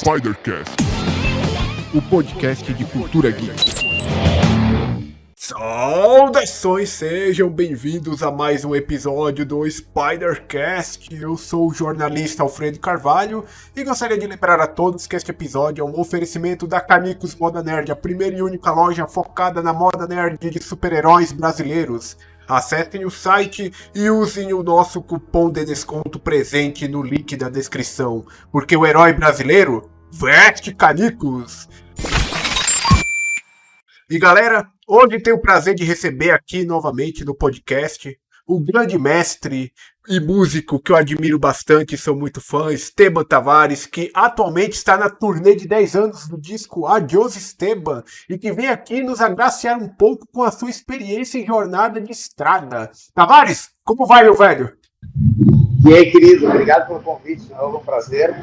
Spidercast, o podcast de cultura geek. Saudações, sejam bem-vindos a mais um episódio do Spidercast. Eu sou o jornalista Alfredo Carvalho e gostaria de lembrar a todos que este episódio é um oferecimento da Canicos Moda Nerd, a primeira e única loja focada na moda nerd de super-heróis brasileiros. Acessem o site e usem o nosso cupom de desconto presente no link da descrição, porque o herói brasileiro veste canicos. E galera, hoje tenho o prazer de receber aqui novamente no podcast o grande mestre e músico que eu admiro bastante e sou muito fã, Esteban Tavares, que atualmente está na turnê de 10 anos do disco Adiós Esteban e que vem aqui nos agraciar um pouco com a sua experiência em jornada de estrada. Tavares, como vai, meu velho? E aí, querido, obrigado pelo convite de novo, um prazer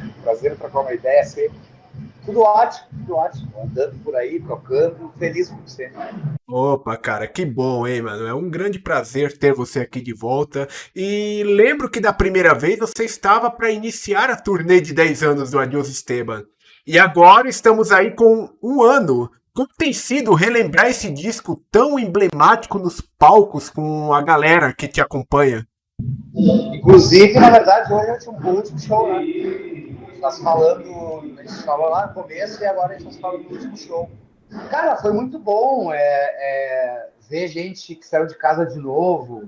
trocar uma ideia sempre. Tudo ótimo, andando por aí, tocando, feliz com você. Opa, cara, que bom, hein, mano? É um grande prazer ter você aqui de volta. E lembro que da primeira vez você estava para iniciar a turnê de 10 anos do Adiós Esteban. E agora estamos aí com um ano. Como tem sido relembrar esse disco tão emblemático nos palcos com a galera que te acompanha? Inclusive, na verdade, hoje é o último show, né? A gente falou lá no começo e agora a gente está falando do último show. Cara, foi muito bom ver gente que saiu de casa de novo,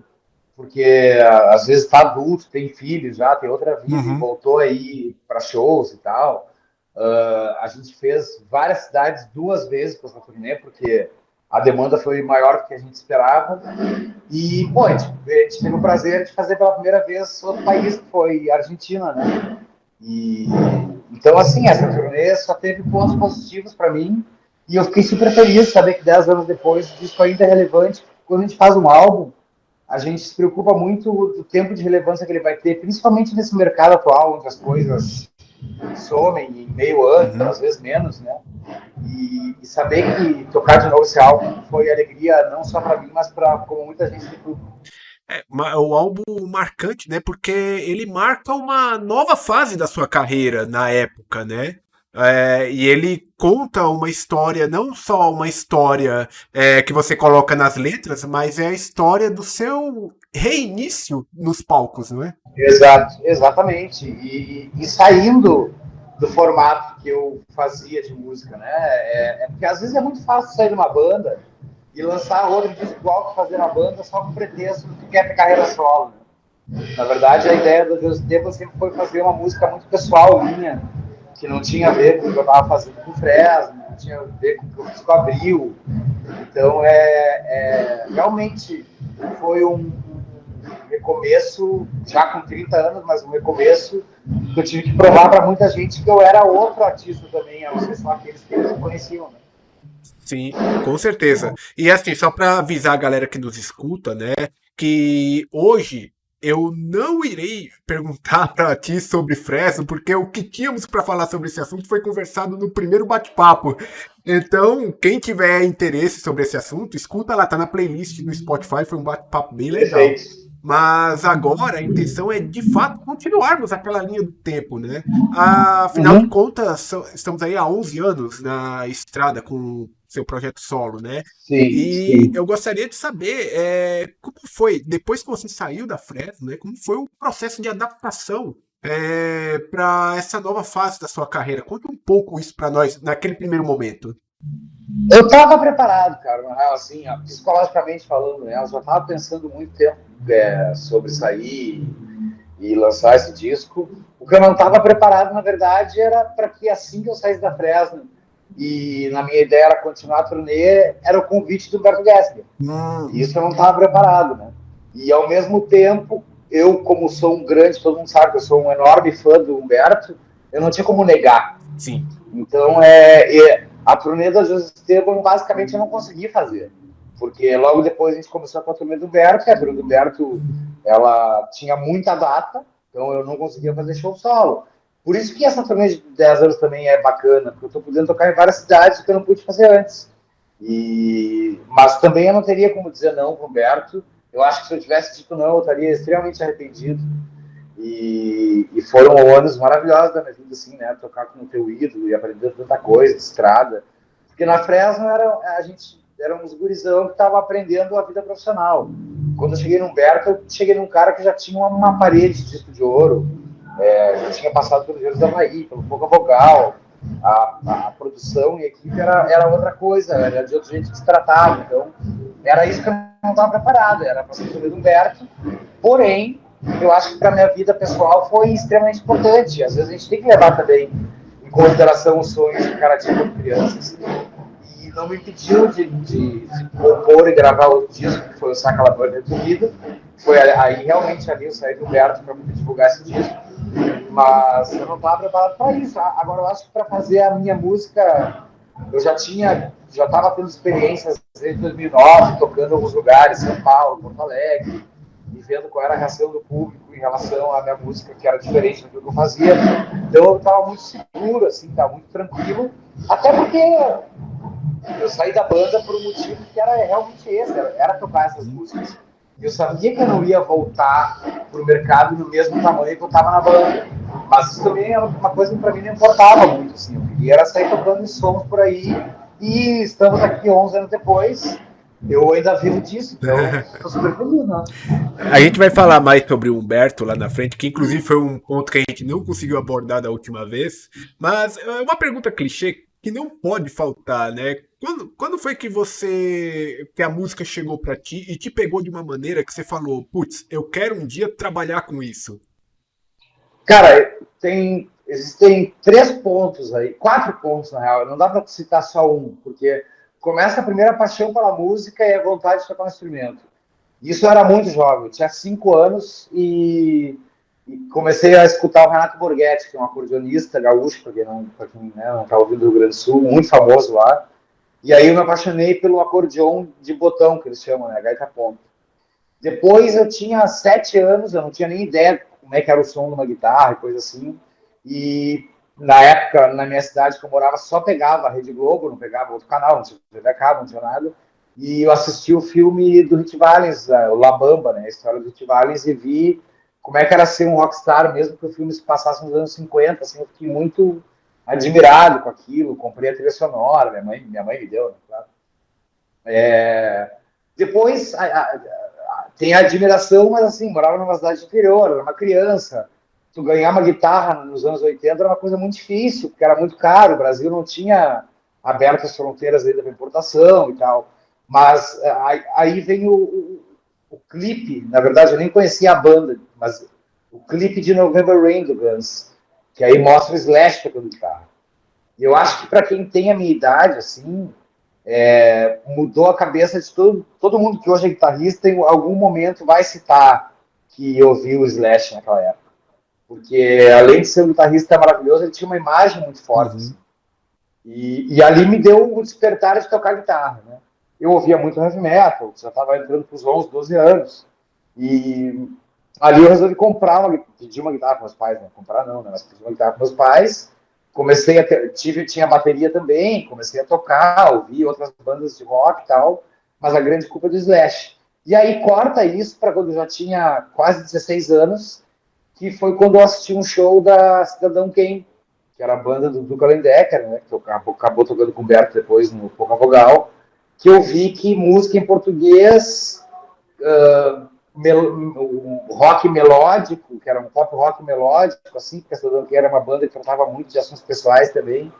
porque às vezes está adulto, tem filhos já, tem outra vida, e voltou aí para shows e tal. A gente fez várias cidades 2 vezes para essa turnê, porque a demanda foi maior do que a gente esperava. E, pô, a gente teve o prazer de fazer pela primeira vez outro país, que foi a Argentina, né? E, então, assim, essa turnê só teve pontos positivos para mim. E eu fiquei super feliz de saber que 10 anos depois o disco ainda é relevante. Quando a gente faz um álbum, a gente se preocupa muito do tempo de relevância que ele vai ter, principalmente nesse mercado atual, onde as coisas somem em meio ano, às vezes menos, né? E saber que tocar de novo esse álbum foi alegria não só para mim, mas para como muita gente do público. O álbum marcante, né? Porque ele marca uma nova fase da sua carreira na época, né? E ele conta uma história, não só uma história que você coloca nas letras, mas é a história do seu reinício nos palcos, não é? Exatamente. E saindo do formato que eu fazia de música, né? Porque às vezes é muito fácil sair de uma banda e lançar outro disco igual que fazer na banda só com o pretexto de que quer ter carreira solo. Né? Na verdade, a ideia do Deus Esteban sempre foi fazer uma música muito pessoal minha, que não tinha a ver com o que eu estava fazendo com o Fresno, não tinha a ver com o que eu fiz com o Abril. Então, realmente foi um recomeço, já com 30 anos, mas um recomeço que eu tive que provar para muita gente que eu era outro artista também, a não ser só aqueles que eles conheciam, né? Sim, com certeza. E assim, só para avisar a galera que nos escuta, né, que hoje eu não irei perguntar para ti sobre Fresno, porque o que tínhamos para falar sobre esse assunto foi conversado no primeiro bate-papo. Então, quem tiver interesse sobre esse assunto, escuta lá, tá na playlist do Spotify, foi um bate-papo bem legal. Perfeito. Mas agora a intenção é, de fato, continuarmos aquela linha do tempo, né? Afinal de contas, estamos aí há 11 anos na estrada com seu projeto solo, né? Sim. Eu gostaria de saber como foi, depois que você saiu da Fresno, né? Como foi o processo de adaptação para essa nova fase da sua carreira? Conta um pouco isso para nós naquele primeiro momento. Eu estava preparado, cara, na real, assim, psicologicamente falando, né? Eu já estava pensando muito tempo sobre sair e lançar esse disco. O que eu não estava preparado, na verdade, era para que assim que eu saísse da Fresno e na minha ideia era continuar a turnê, era o convite do Humberto Gessinger. Isso eu não estava preparado, né? E ao mesmo tempo, eu, como sou um grande, todo mundo sabe que eu sou um enorme fã do Humberto, eu não tinha como negar. Sim. Então, a turnê da Adiós Esteban, basicamente, eu não consegui fazer. Porque logo depois a gente começou com a turnê do Humberto, e a turnê do Humberto, ela tinha muita data, então eu não conseguia fazer show solo. Por isso que essa turnê de 10 anos também é bacana, porque eu estou podendo tocar em várias cidades que eu não pude fazer antes. Mas também eu não teria como dizer não pro Humberto. Eu acho que se eu tivesse dito não, eu estaria extremamente arrependido. E foram anos maravilhosos da minha vida, assim, né? Tocar com o teu ídolo e aprender tanta coisa, estrada. Porque na Fresno a gente era uns gurizão que tava aprendendo a vida profissional. Quando eu cheguei no Humberto, eu cheguei num cara que já tinha uma parede de disco de ouro, já tinha passado pelos Engenheiros da Havaí, pelo Pouca Vogal, a produção e a equipe era outra coisa, era de outro jeito que se tratava. Então, era isso que eu não estava preparado, era para ser do Humberto. Porém, eu acho que para minha vida pessoal foi extremamente importante. Às vezes a gente tem que levar também em consideração os sonhos que o cara tinha quando criança. Assim. E não me impediu de compor e gravar o disco, que foi o Saca Labanda de Vida. Foi aí realmente ali eu saí do Humberto para divulgar esse disco. Mas eu não estava preparado para isso. Agora eu acho que para fazer a minha música, eu já estava tendo experiências desde 2009, tocando em alguns lugares, São Paulo, Porto Alegre, e vendo qual era a reação do público em relação à minha música, que era diferente do que eu fazia. Então eu estava muito seguro, assim, estava muito tranquilo, até porque eu saí da banda por um motivo que era realmente esse, era tocar essas músicas. Eu sabia que eu não ia voltar pro mercado no mesmo tamanho que eu estava na banda. Mas isso também era uma coisa que para mim não importava muito. Assim. Eu queria era sair tocando sons por aí. E estamos aqui 11 anos depois. Eu ainda vivo disso. Então, estou super feliz, né? A gente vai falar mais sobre o Humberto lá na frente, que inclusive foi um ponto que a gente não conseguiu abordar da última vez. Mas uma pergunta clichê que não pode faltar, né? Quando foi que que a música chegou pra ti e te pegou de uma maneira que você falou, putz, eu quero um dia trabalhar com isso? Cara, existem 3 pontos aí, 4 pontos na real, não dá para citar só um, porque começa a primeira paixão pela música e a vontade de tocar um instrumento. Isso eu era muito jovem, eu tinha 5 anos e comecei a escutar o Renato Borghetti, que é um acordeonista gaúcho, para quem não tá ouvindo do Rio Grande do Sul, muito famoso lá. E aí eu me apaixonei pelo acordeon de botão, que eles chamam, né, gaita ponta. Depois eu tinha 7 anos, eu não tinha nem ideia como é que era o som de uma guitarra e coisa assim. E na época, na minha cidade que eu morava, só pegava a Rede Globo, não pegava outro canal, não tinha TV a cabo, não tinha nada. E eu assisti o filme do Hit Valens, o La Bamba, né, a história do Hit Valens, e vi como é que era ser um rockstar, mesmo que o filme se passasse nos anos 50, assim, eu fiquei muito admirado com aquilo, comprei a trilha sonora, minha mãe me deu, né, claro. Depois, tem a admiração, mas assim, morava numa cidade interior, era uma criança, tu ganhar uma guitarra nos anos 80 era uma coisa muito difícil, porque era muito caro, o Brasil não tinha aberto as fronteiras ainda para importação e tal, mas aí vem o clipe, na verdade eu nem conhecia a banda, mas o clipe de November Rain do Guns, que aí mostra o Slash tocando guitarra. E eu acho que para quem tem a minha idade, assim, mudou a cabeça de todo mundo que hoje é guitarrista, em algum momento vai citar que ouviu o Slash naquela época. Porque além de ser um guitarrista maravilhoso, ele tinha uma imagem muito forte. Assim. E ali me deu o despertar de tocar guitarra, né? Eu ouvia muito heavy metal, já estava entrando para os 11, 12 anos. E ali eu resolvi pedir uma guitarra para meus pais, não comprar não, né? Mas pedi uma guitarra para meus pais. Comecei tinha bateria também, comecei a tocar, ouvi outras bandas de rock e tal, mas a grande culpa é do Slash. E aí corta isso para quando eu já tinha quase 16 anos, que foi quando eu assisti um show da Cidadão Kane, que era a banda do Duca Lendecker, né, que acabou tocando com o Humberto depois no Pouca Vogal, que eu vi que música em português, rock melódico, que era um pop rock melódico, assim, porque a Cidadão Kane era uma banda que tratava muito de assuntos pessoais também,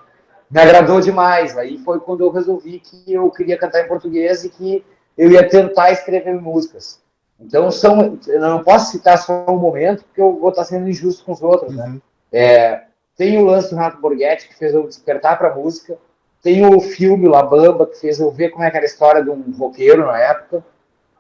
me agradou demais. Aí foi quando eu resolvi que eu queria cantar em português e que eu ia tentar escrever músicas. Então, eu não posso citar só um momento, porque eu vou estar sendo injusto com os outros, né? Tem o lance do Renato Borghetti, que fez eu despertar para a música. Tem o filme La Bamba, que fez eu ver como é que era a história de um roqueiro na época.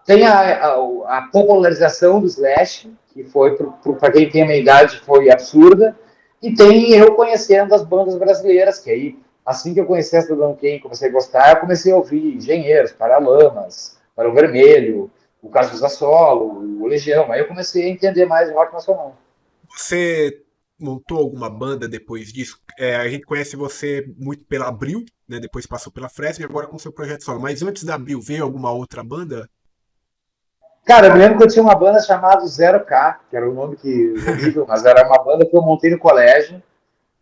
Tem a popularização do Slash, que foi, para quem tem a minha idade, foi absurda. E tem eu conhecendo as bandas brasileiras, que aí, assim que eu conheci a Cidadão Kane, comecei a gostar, eu comecei a ouvir Engenheiros, Paralamas, Barão Vermelho, o Caso da Solo, o Legião. Aí eu comecei a entender mais o rock nacional. Você montou alguma banda depois disso? A gente conhece você muito pela Abril, né? Depois passou pela Fresno e agora com seu projeto solo. Mas antes da Abril, veio alguma outra banda? Cara, eu me lembro que eu tinha uma banda chamada Zero K, que era um nome que horrível, mas era uma banda que eu montei no colégio,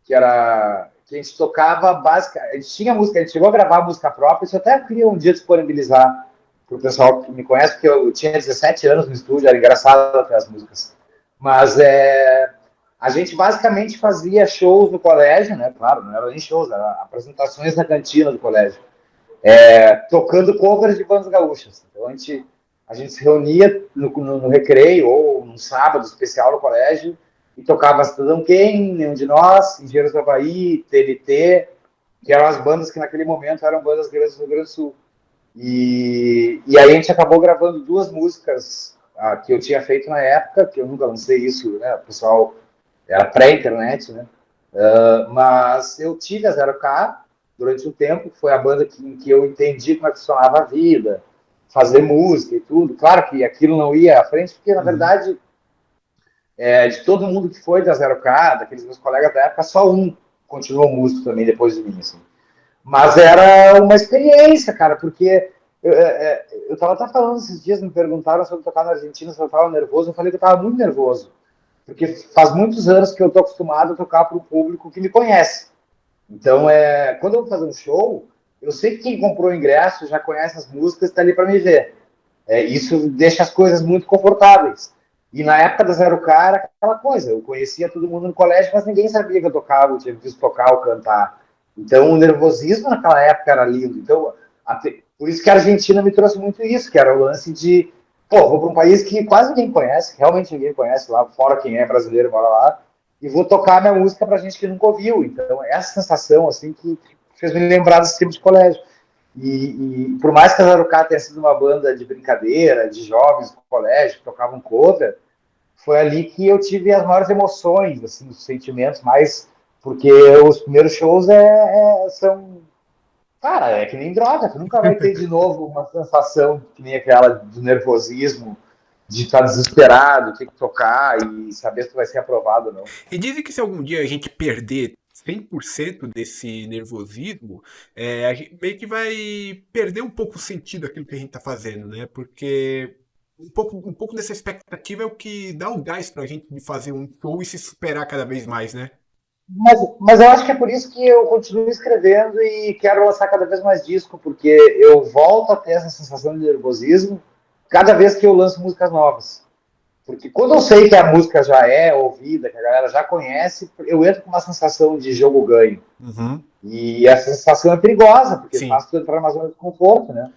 que a gente tocava básica, a gente tinha música, a gente chegou a gravar música própria, isso eu até queria um dia disponibilizar para o pessoal que me conhece, porque eu tinha 17 anos no estúdio, era engraçado até as músicas. Mas a gente basicamente fazia shows no colégio, né? Claro, não era nem shows, eram apresentações na cantina do colégio, tocando covers de bandas gaúchas. Então a gente se reunia no recreio ou num sábado especial no colégio e tocava Cidadão Quem, Nenhum de Nós, Engenheiros do Havaí, TNT, que eram as bandas que naquele momento eram bandas grandes do Rio Grande do Sul. E aí a gente acabou gravando 2 músicas que eu tinha feito na época, que eu nunca lancei isso, né? O pessoal era pré-internet, né? Mas eu tive a Zero K durante um tempo, foi a banda em que eu entendi como é que funcionava a vida, fazer música e tudo. Claro que aquilo não ia à frente, porque na verdade, de todo mundo que foi da Zero K, daqueles meus colegas da época, só um continuou músico também depois de mim, assim. Mas era uma experiência, cara, porque eu tava até falando esses dias, me perguntaram se eu tocar na Argentina, se eu tava nervoso, eu falei que eu tava muito nervoso, porque faz muitos anos que eu tô acostumado a tocar para o público que me conhece. Então, quando eu vou fazer um show, eu sei que quem comprou o ingresso já conhece as músicas e está ali para me ver. Isso deixa as coisas muito confortáveis. E na época da Zero K era aquela coisa, eu conhecia todo mundo no colégio, mas ninguém sabia que eu tocava, eu tinha visto tocar ou cantar. Então, o nervosismo naquela época era lindo. Então, por isso que a Argentina me trouxe muito isso, que era o lance de, pô, vou para um país que quase ninguém conhece, realmente ninguém conhece lá, fora quem é brasileiro mora lá, e vou tocar minha música para gente que nunca ouviu. Então, essa sensação, assim, que fez me lembrar desse tempo de colégio. E por mais que a Zero K tenha sido uma banda de brincadeira, de jovens do colégio, que tocavam cover, foi ali que eu tive as maiores emoções, assim, os sentimentos mais... Porque os primeiros shows são... Cara, é que nem droga, tu nunca vai ter de novo uma sensação que nem aquela do nervosismo, de estar desesperado, ter que tocar e saber se tu vai ser aprovado ou não. E dizem que se algum dia a gente perder 100% desse nervosismo, a gente meio que vai perder um pouco o sentido daquilo que a gente tá fazendo, né? Porque um pouco dessa expectativa é o que dá o gás pra gente de fazer um show e se superar cada vez mais, né? Mas eu acho que é por isso que eu continuo escrevendo e quero lançar cada vez mais disco, porque eu volto a ter essa sensação de nervosismo cada vez que eu lanço músicas novas. Porque quando eu sei que a música já é ouvida, que a galera já conhece, eu entro com uma sensação de jogo ganho. Uhum. E essa sensação é perigosa, porque Sim. faz tu entrar numa zona de conforto, né?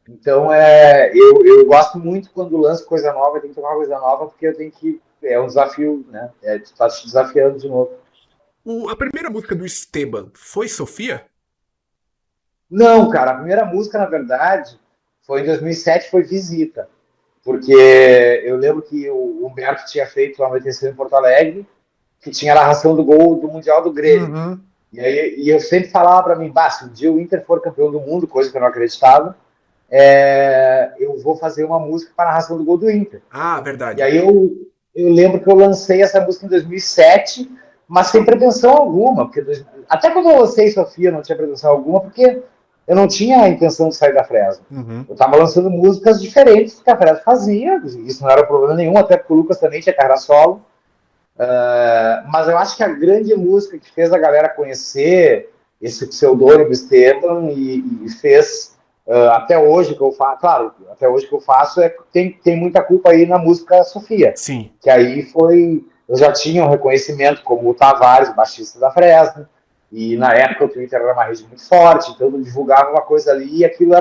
Então, eu gosto muito quando lanço coisa nova, eu tenho que tocar uma coisa nova, porque eu tenho que... É um desafio, né? Tu tá te desafiando de novo. A primeira música do Esteban foi Sofia? Não, cara, a primeira música, na verdade, foi em 2007, foi Visita. Porque eu lembro que o Humberto tinha feito uma anoitecer em Porto Alegre, que tinha a narração do gol do Mundial do Grêmio. Uhum. E eu sempre falava para mim, se um dia o Inter for campeão do mundo, coisa que eu não acreditava, eu vou fazer uma música para a narração do gol do Inter. Ah, verdade. E aí eu lembro que eu lancei essa música em 2007, mas sem pretensão alguma, porque até quando eu lancei Sofia não tinha pretensão alguma, porque eu não tinha a intenção de sair da Fresno. Uhum. Eu estava lançando músicas diferentes que a Fresno fazia, isso não era problema nenhum, até porque o Lucas também tinha carreira solo. Mas eu acho que a grande música que fez a galera conhecer esse pseudônimo Esteban e fez até hoje que eu faço, claro, até hoje que eu faço tem muita culpa aí na música Sofia. Sim. Que aí eu já tinha um reconhecimento como o Tavares, baixista da Fresno, e na época o Twitter era uma rede muito forte, então eu divulgava uma coisa ali e aquilo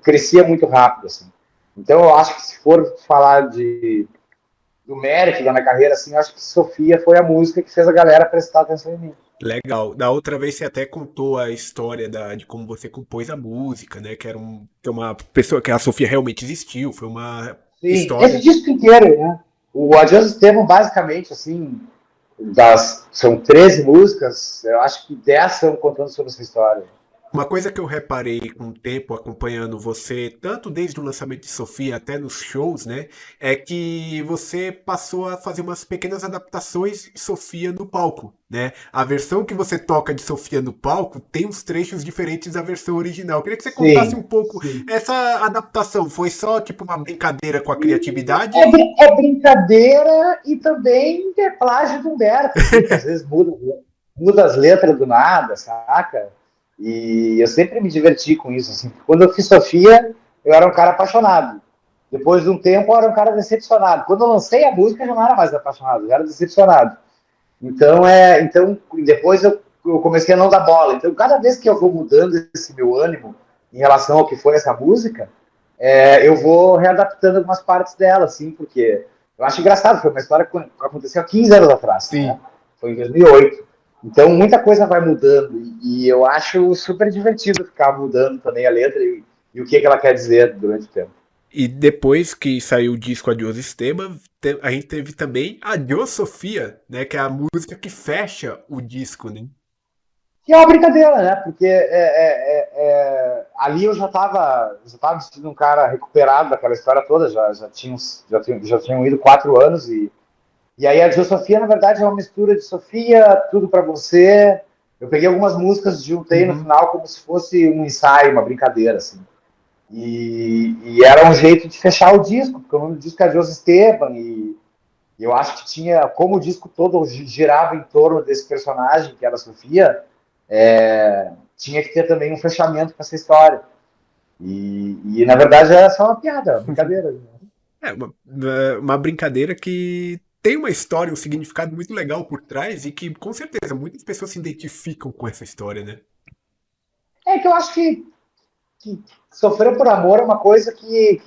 crescia muito rápido, assim. Então eu acho que se for falar do mérito da minha carreira, assim, eu acho que Sofia foi a música que fez a galera prestar atenção em mim. Legal. Da outra vez você até contou a história de como você compôs a música, né? Que é uma pessoa, que a Sofia realmente existiu, foi uma Sim, história. esse disco inteiro, né? O Adiós Estevam, basicamente, assim, são 13 músicas, eu acho que 10 são contando sobre essa história. Uma coisa que eu reparei com o tempo acompanhando você, tanto desde o lançamento de Sofia até nos shows, né, é que você passou a fazer umas pequenas adaptações de Sofia no palco, né? A versão que você toca de Sofia no palco tem uns trechos diferentes da versão original. Eu queria que você contasse um Sim, pouco sim. essa adaptação. Foi só tipo uma brincadeira com a criatividade? É brincadeira e também é plágio do Humberto, assim, que às vezes muda as letras do nada, saca? E eu sempre me diverti com isso, assim. Quando eu fiz Sofia, eu era um cara apaixonado. Depois de um tempo, eu era um cara decepcionado. Quando eu lancei a música, eu já não era mais apaixonado, eu era decepcionado. Então depois eu comecei a não dar bola. Então, cada vez que eu vou mudando esse meu ânimo em relação ao que foi essa música, eu vou readaptando algumas partes dela, assim, porque eu acho engraçado, foi uma história que aconteceu há 15 anos atrás, né? Sim. Foi em 2008. Então, muita coisa vai mudando, e eu acho super divertido ficar mudando também a letra e o que ela quer dizer durante o tempo. E depois que saiu o disco Adiós Esteban, a gente teve também Adiós Sofia, né? Que é a música que fecha o disco, né? Que é uma brincadeira, né? Porque ali eu já tava me sentindo um cara recuperado daquela história toda, já tinham ido 4 anos, e aí a Sofia, na verdade, é uma mistura de Sofia, Tudo Pra Você. Eu peguei algumas músicas, juntei no Uhum. final como se fosse um ensaio, uma brincadeira, assim. E era um jeito de fechar o disco, porque o nome do disco é Adiós Esteban, e eu acho que tinha, como o disco todo girava em torno desse personagem, que era a Sofia, tinha que ter também um fechamento com essa história. E na verdade era só uma piada, uma brincadeira. É uma brincadeira que tem uma história, um significado muito legal por trás e que, com certeza, muitas pessoas se identificam com essa história, né? É que eu acho que sofrer por amor é uma coisa que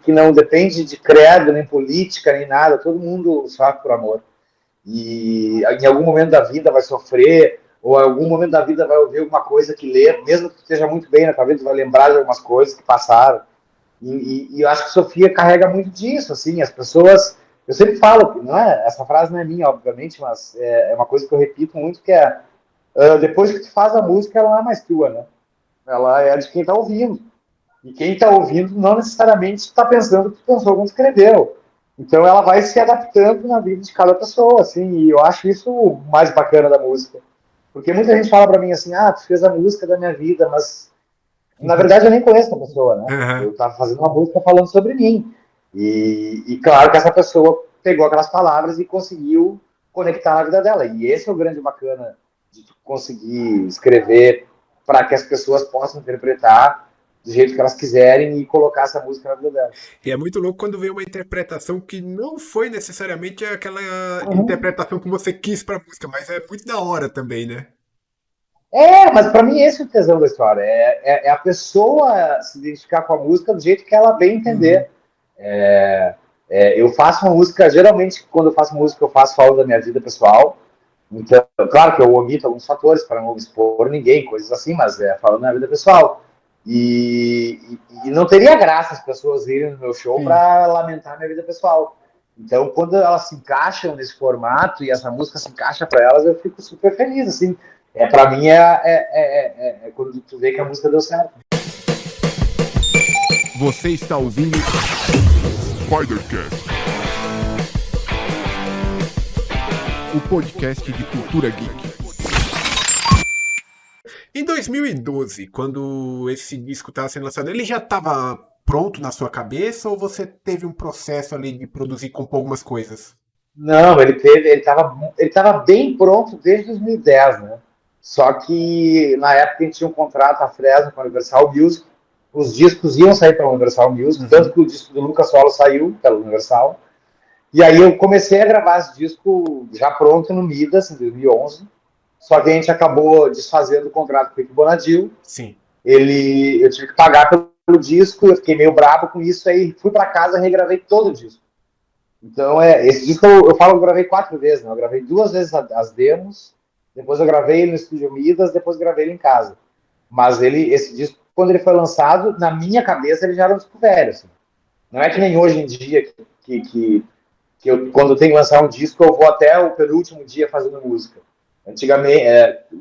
não depende de credo, nem política, nem nada. Todo mundo sofre por amor. E em algum momento da vida vai sofrer, ou em algum momento da vida vai ouvir alguma coisa que lê, mesmo que esteja muito bem na cabeça, vai lembrar de algumas coisas que passaram. E eu acho que Sofia carrega muito disso, assim, as pessoas. Eu sempre falo, não é, essa frase não é minha, obviamente, mas é uma coisa que eu repito muito, que é depois que tu faz a música, ela não é mais tua, né? Ela é de quem está ouvindo. E quem está ouvindo não necessariamente está pensando que tu pensou quando escreveu. Então ela vai se adaptando na vida de cada pessoa, assim, e eu acho isso o mais bacana da música. Porque muita gente fala para mim assim, tu fez a música da minha vida, mas na verdade eu nem conheço a pessoa, né? Eu Aham. estava fazendo uma música falando sobre mim. E claro que essa pessoa pegou aquelas palavras e conseguiu conectar na vida dela. E esse é o grande bacana de conseguir escrever para que as pessoas possam interpretar do jeito que elas quiserem e colocar essa música na vida delas. E é muito louco quando vem uma interpretação que não foi necessariamente aquela Uhum. interpretação que você quis pra música, mas é muito da hora também, né? Mas para mim esse é o tesão da história. É a pessoa se identificar com a música do jeito que ela bem Uhum. entender. Eu faço uma música, geralmente quando eu faço música eu faço falando da minha vida pessoal. Então, claro que eu omito alguns fatores para não expor ninguém, coisas assim, mas falando da minha vida pessoal. E não teria graça as pessoas irem no meu show Sim. para lamentar minha vida pessoal. Então, quando elas se encaixam nesse formato e essa música se encaixa para elas, eu fico super feliz. Assim, para mim é quando tu vê que a música deu certo. Você está ouvindo Spidercast, o podcast de cultura geek. Em 2012, quando esse disco estava sendo lançado, ele já estava pronto na sua cabeça ou você teve um processo ali de produzir, compor algumas coisas? Não, ele tava bem pronto desde 2010, né? Só que na época a gente tinha um contrato a Fresno com a Universal Music, os discos iam sair pela Universal Music, tanto Uhum. que o disco do Lucas Solo saiu pela Universal. E aí eu comecei a gravar esse disco já pronto no Midas, em 2011. Só que a gente acabou desfazendo o contrato com o Rick Bonadil. Sim. Eu tive que pagar pelo disco, eu fiquei meio bravo com isso, aí fui para casa e regravei todo o disco. Então, esse disco eu falo que eu gravei 4 vezes, né? Eu gravei 2 vezes as demos, depois eu gravei ele no Estúdio Midas, depois gravei ele em casa. Mas esse disco, quando ele foi lançado, na minha cabeça ele já era um disco velho, assim. Não é que nem hoje em dia, que eu, quando eu tenho que lançar um disco, eu vou até o penúltimo dia fazendo música. Antigamente,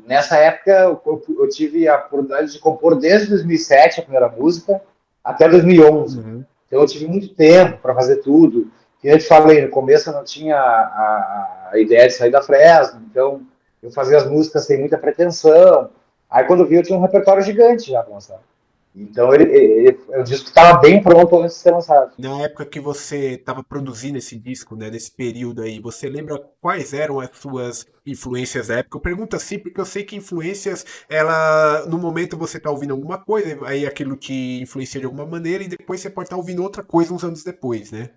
nessa época, eu tive a oportunidade de compor desde 2007 a primeira música até 2011. Uhum. Então, eu tive muito tempo para fazer tudo. E eu te falei, no começo eu não tinha a ideia de sair da Fresno, então eu fazia as músicas sem muita pretensão. Aí, quando eu vi, eu tinha um repertório gigante já para lançar. Então, eu disse que estava bem pronto antes de ser lançado. Na época que você estava produzindo esse disco, né, nesse período aí, você lembra quais eram as suas influências da época? Eu pergunto assim porque eu sei que influências, ela, no momento você tá ouvindo alguma coisa, aí aquilo te influencia de alguma maneira e depois você pode estar ouvindo outra coisa uns anos depois, né?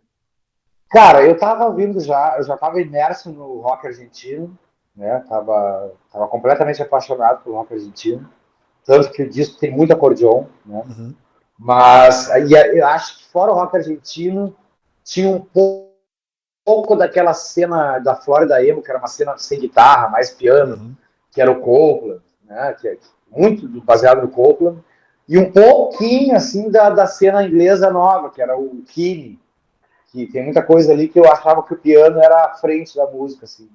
Cara, eu já estava imerso no rock argentino, né? Tava completamente apaixonado pelo rock argentino, tanto que o disco tem muito acordeon, né? Uhum. Mas eu acho que fora o rock argentino, tinha um pouco daquela cena da Flórida Emo, que era uma cena sem guitarra, mais piano, Uhum. que era o Copeland, né? Que é muito baseado no Copeland, e um pouquinho assim da cena inglesa nova, que era o Keane, que tem muita coisa ali que eu achava que o piano era a frente da música, assim.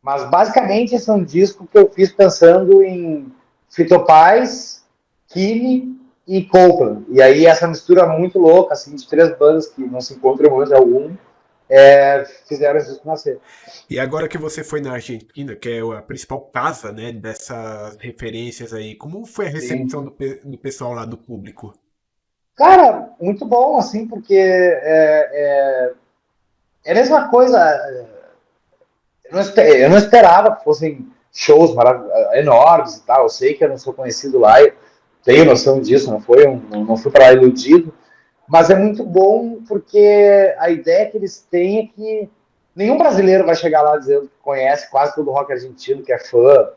Mas basicamente esse é um disco que eu fiz pensando em Fito Paz, Keane e Copeland. E aí essa mistura muito louca, assim, de três bandas que não se encontram em momento algum, fizeram esse disco nascer. E agora que você foi na Argentina, que é a principal casa, né, dessas referências aí, como foi a recepção Sim. do pessoal lá, do público? Cara, muito bom, assim, porque é a mesma coisa. Eu não esperava que fossem shows enormes e tal. Eu sei que eu não sou conhecido lá, eu tenho noção disso, não fui para lá iludido, mas é muito bom porque a ideia que eles têm é que nenhum brasileiro vai chegar lá dizendo que conhece quase todo o rock argentino, que é fã.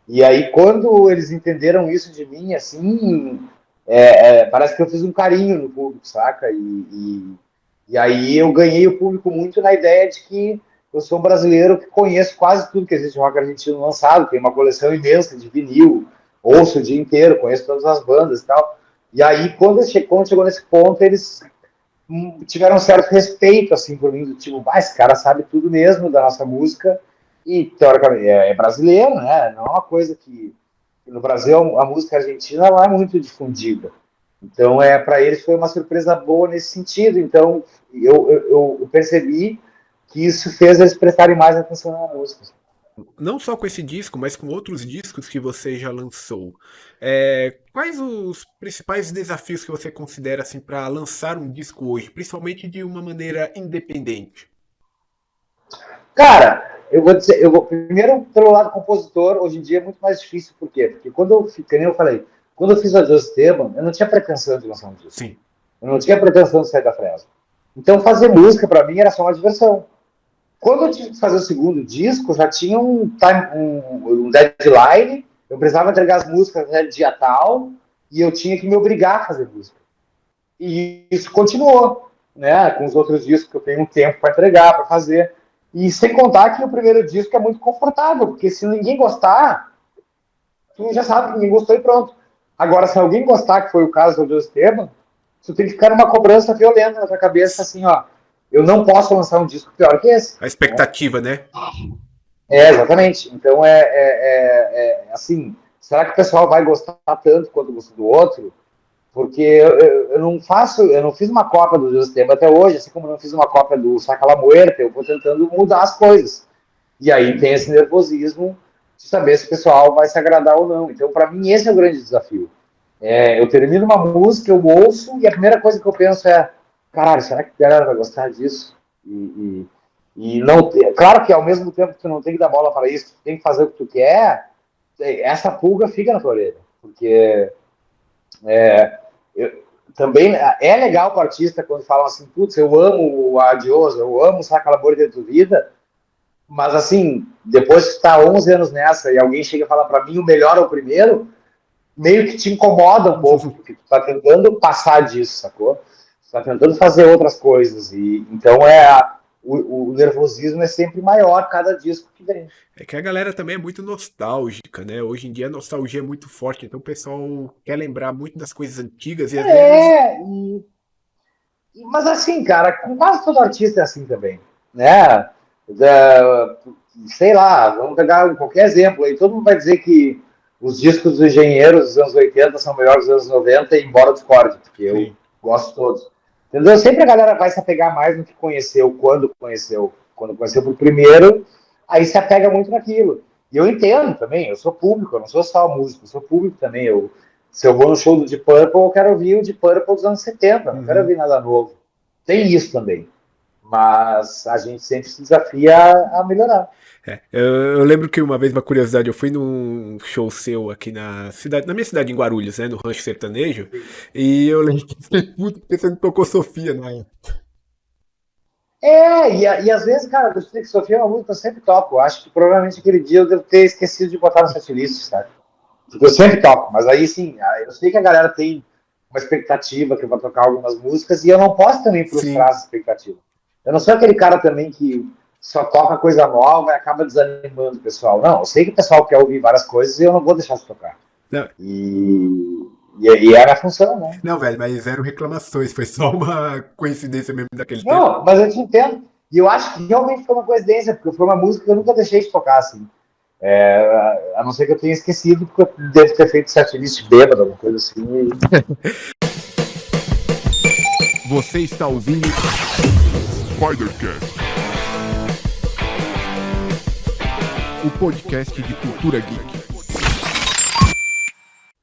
E aí, quando eles entenderam isso de mim, assim, parece que eu fiz um carinho no público, saca? E aí eu ganhei o público muito na ideia de que eu sou um brasileiro que conheço quase tudo que existe de rock argentino lançado, tem uma coleção imensa de vinil, ouço o dia inteiro, conheço todas as bandas e tal. E aí, quando chegou nesse ponto, eles tiveram um certo respeito, assim, por mim, do tipo, esse cara sabe tudo mesmo da nossa música, e, teoricamente, é brasileiro, né? Não é uma coisa que no Brasil a música argentina lá é muito difundida. Então, para eles foi uma surpresa boa nesse sentido. Então, eu percebi que isso fez eles prestarem mais atenção na música. Não só com esse disco, mas com outros discos que você já lançou. Quais os principais desafios que você considera assim para lançar um disco hoje, principalmente de uma maneira independente? Cara, eu vou primeiro pelo lado compositor, hoje em dia é muito mais difícil, por quê? Porque que nem eu falei, quando eu fiz o Adjust Esteban, eu não tinha pretensão de lançar um disco. Sim. Eu não tinha pretensão de sair da Fresno. Então fazer música para mim era só uma diversão. Quando eu tive que fazer o segundo disco, já tinha um deadline, eu precisava entregar as músicas até dia tal, e eu tinha que me obrigar a fazer música. E isso continuou, né? Com os outros discos que eu tenho um tempo para entregar, para fazer. E sem contar que o primeiro disco é muito confortável, porque se ninguém gostar, tu já sabe que ninguém gostou e pronto. Agora, se alguém gostar, que foi o caso do Esteban, tu tem que ficar numa cobrança violenta na tua cabeça, assim, ó, eu não posso lançar um disco pior que esse. A Né? expectativa, né? Exatamente. Então, assim, será que o pessoal vai gostar tanto quanto gosta do outro? Porque eu não fiz uma cópia do Deus Tempo até hoje, assim como eu não fiz uma cópia do Saca La Muerte, eu vou tentando mudar as coisas. E aí tem esse nervosismo de saber se o pessoal vai se agradar ou não. Então, para mim, esse é o grande desafio. Eu termino uma música, eu ouço, e a primeira coisa que eu penso é: caralho, será que a galera vai gostar disso? E não, claro que ao mesmo tempo que tu não tem que dar bola para isso, tu tem que fazer o que tu quer, essa pulga fica na tua orelha. Porque eu, também é legal para o artista quando falam assim: putz, eu amo o Adios, eu amo o Saca La Muerte de Tu Vida, mas assim, depois que tu tá 11 anos nessa e alguém chega e fala para mim o melhor é o primeiro, meio que te incomoda um pouco, porque tu tá tentando passar disso, sacou? Tu tá tentando fazer outras coisas. E então o nervosismo é sempre maior cada disco que vem. É que a galera também é muito nostálgica, né? Hoje em dia a nostalgia é muito forte, então o pessoal quer lembrar muito das coisas antigas e às vezes. É, mas assim, cara, com quase todo artista é assim também, né? Da, sei lá, vamos pegar qualquer exemplo aí, todo mundo vai dizer que os discos dos engenheiros dos anos 80 são melhores dos anos 90, embora eu discorde, porque eu Sim. gosto de todos. Entendeu? Sempre a galera vai se apegar mais no que conheceu, quando conheceu. Quando conheceu por primeiro, aí se apega muito naquilo. E eu entendo também, eu sou público, eu não sou só músico, eu sou público também. Se eu vou no show do Deep Purple, eu quero ouvir o Deep Purple dos anos 70, não quero Uhum. ouvir nada novo. Tem isso também. Mas a gente sempre se desafia a melhorar. Eu lembro que uma vez, uma curiosidade, eu fui num show seu aqui na cidade, na minha cidade, em Guarulhos, né, no Rancho Sertanejo, e eu lembro que fiquei puto porque você não tocou Sofia na época. E às vezes, cara, do Chico Sofia é uma música que eu sempre toco. Eu acho que provavelmente aquele dia eu devo ter esquecido de botar no setlist, sabe? Porque eu sempre toco, mas aí sim, eu sei que a galera tem uma expectativa que eu vou tocar algumas músicas e eu não posso também frustrar Sim. essa expectativa. Eu não sou aquele cara também que só toca coisa nova e acaba desanimando o pessoal. Não, eu sei que o pessoal quer ouvir várias coisas e eu não vou deixar de tocar. Não, E é a minha função, né? não, velho, mas zero reclamações, foi só uma coincidência mesmo daquele tempo. Não, mas eu te entendo. E eu acho que realmente foi uma coincidência, porque foi uma música que eu nunca deixei de tocar, assim. A não ser que eu tenha esquecido, porque eu devo ter feito setlist bêbado, alguma coisa assim. Você está ouvindo Spidercast, o podcast de cultura geek.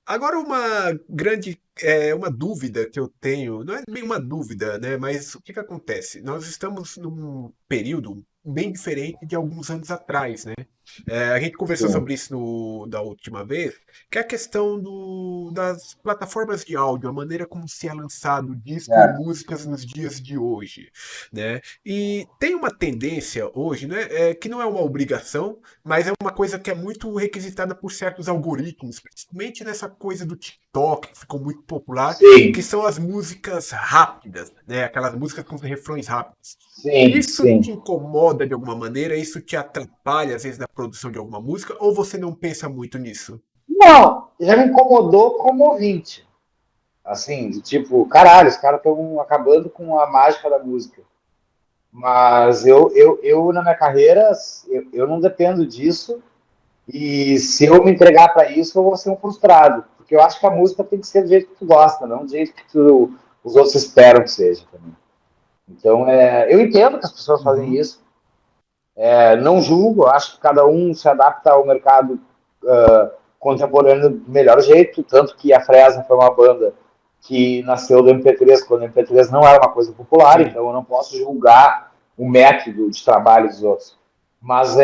Agora uma dúvida que eu tenho, não é bem uma dúvida, né? Mas o que que acontece? Nós estamos num período bem diferente de alguns anos atrás, né? A gente conversou Sim, sobre isso da última vez, que é a questão das plataformas de áudio, a maneira como se é lançado disco e certo. músicas nos dias de hoje, né? E tem uma tendência hoje, né? Que não é uma obrigação, mas é uma coisa que é muito requisitada por certos algoritmos, principalmente nessa coisa do TikTok, que ficou muito popular, que Sim, são as músicas rápidas, né? Aquelas músicas com refrões rápidos. sim, Isso te sim. incomoda de alguma maneira? Isso te atrapalha, às vezes, na produção de alguma música? Ou você não pensa muito nisso? Não, já me incomodou como ouvinte. Assim, de tipo, caralho, os caras estão acabando com a mágica da música. Mas eu na minha carreira, eu não dependo disso. E se eu me entregar para isso, eu vou ser um frustrado. Porque eu acho que a música tem que ser do jeito que tu gosta, não do jeito que os outros esperam que seja também. Então, eu entendo que as pessoas fazem Uhum. isso. Não julgo, acho que cada um se adapta ao mercado contemporâneo do melhor jeito. Tanto que a Fresno foi uma banda que nasceu do MP3, quando o MP3 não era uma coisa popular, Sim. então eu não posso julgar o método de trabalho dos outros. Mas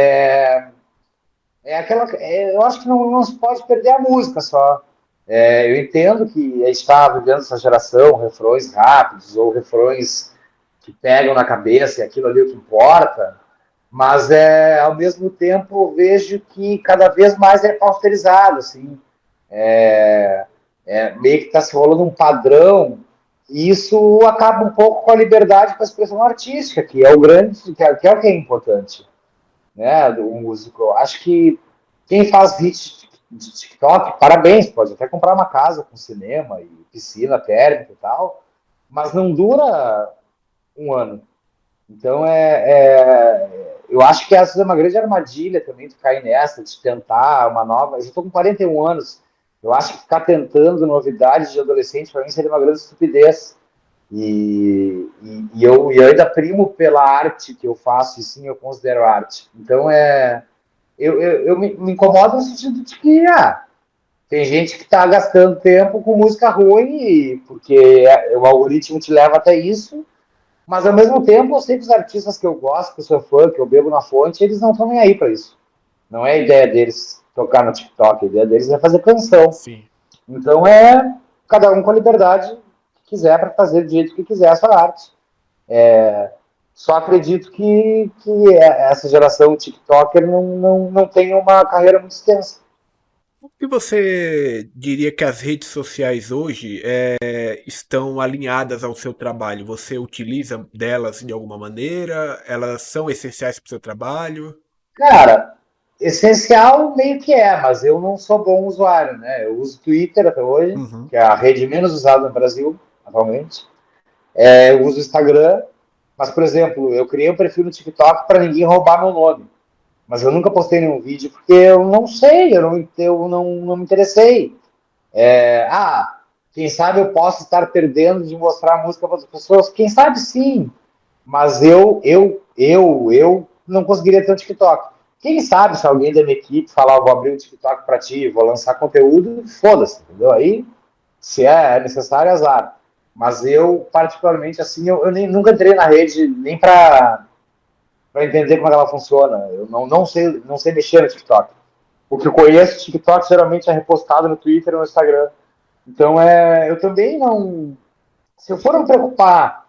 eu acho que não se pode perder a música só. Eu entendo que a gente está vivendo essa geração, refrões rápidos ou refrões que pegam na cabeça e aquilo ali é o que importa, mas ao mesmo tempo eu vejo que cada vez mais é pausterizado, assim, meio que está se rolando um padrão e isso acaba um pouco com a liberdade com a expressão artística, que é o grande, que é o que é importante, né, do músico. Eu acho que quem faz hit de TikTok, parabéns, pode até comprar uma casa com cinema e piscina térmica e tal, mas não dura um ano. Então eu acho que essa é uma grande armadilha também de cair nessa, de tentar uma nova. Eu já estou com 41 anos. Eu acho que ficar tentando novidades de adolescente para mim seria uma grande estupidez. E eu ainda primo pela arte que eu faço, e sim, eu considero arte. Então eu me incomodo no sentido de que tem gente que está gastando tempo com música ruim, porque o algoritmo te leva até isso, mas ao mesmo tempo eu sei que os artistas que eu gosto, que eu sou fã, que eu bebo na fonte, eles não estão nem aí para isso. Não é a ideia deles tocar no TikTok, a ideia deles é fazer canção. Sim. Então cada um com a liberdade que quiser para fazer do jeito que quiser a sua arte. Só acredito que essa geração TikToker não tem uma carreira muito extensa. O que você diria que as redes sociais hoje estão alinhadas ao seu trabalho? Você utiliza delas de alguma maneira? Elas são essenciais para o seu trabalho? Cara, essencial meio que mas eu não sou bom usuário, né? Eu uso Twitter até hoje, Uhum. que é a rede menos usada no Brasil, atualmente. Eu uso Instagram, mas, por exemplo, eu criei um perfil no TikTok para ninguém roubar meu nome. mas eu nunca postei nenhum vídeo porque eu não sei, eu não me interessei. Quem sabe eu posso estar perdendo de mostrar a música para as pessoas? Quem sabe sim, mas eu não conseguiria ter um TikTok. Quem sabe se alguém da minha equipe falar, eu vou abrir um TikTok para ti, vou lançar conteúdo, foda-se, entendeu? Aí, se é necessário, azar. Mas eu, particularmente, assim, eu nunca entrei na rede nem para entender como ela funciona. Eu não sei mexer no TikTok. O que eu conheço, TikTok geralmente é repostado no Twitter ou no Instagram. Então, eu também não. Se eu for me preocupar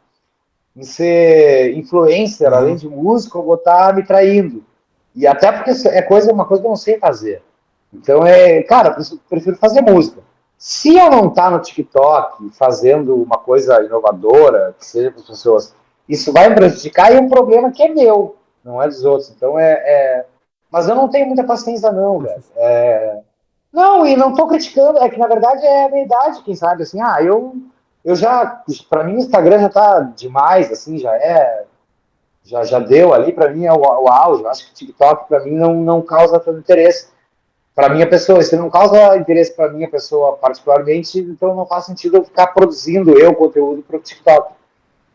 em ser influencer, além de músico, eu vou estar me traindo. E até porque é uma coisa que eu não sei fazer. Então, cara, eu prefiro fazer música. Se eu não estar no TikTok fazendo uma coisa inovadora, que seja para as pessoas, isso vai me prejudicar e é um problema que é meu, não é dos outros. Então, mas eu não tenho muita paciência, não, velho. Não, e não tô criticando, é que na verdade é a minha idade, quem sabe, assim, eu já, pra mim o Instagram já tá demais, assim, já deu ali, pra mim é o auge, eu acho que o TikTok pra mim não causa tanto interesse. Pra minha pessoa, se não causa interesse pra minha pessoa particularmente, então não faz sentido eu ficar produzindo conteúdo pro TikTok.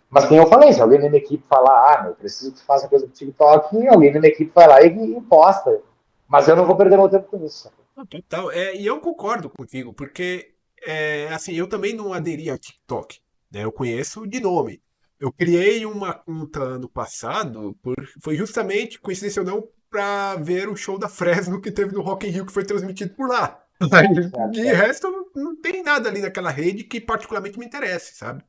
Mas como eu falei, se alguém da minha equipe falar, eu preciso que tu faça coisa pro TikTok, alguém da minha equipe vai lá e posta. Mas eu não vou perder meu tempo com isso. Não, total. E eu concordo contigo, porque assim, eu também não aderi ao TikTok, né? Eu conheço de nome. Eu criei uma conta ano passado, foi justamente, coincidência ou não, para ver o show da Fresno que teve no Rock in Rio, que foi transmitido por lá. Mas, de resto, não tem nada ali naquela rede que particularmente me interesse, sabe?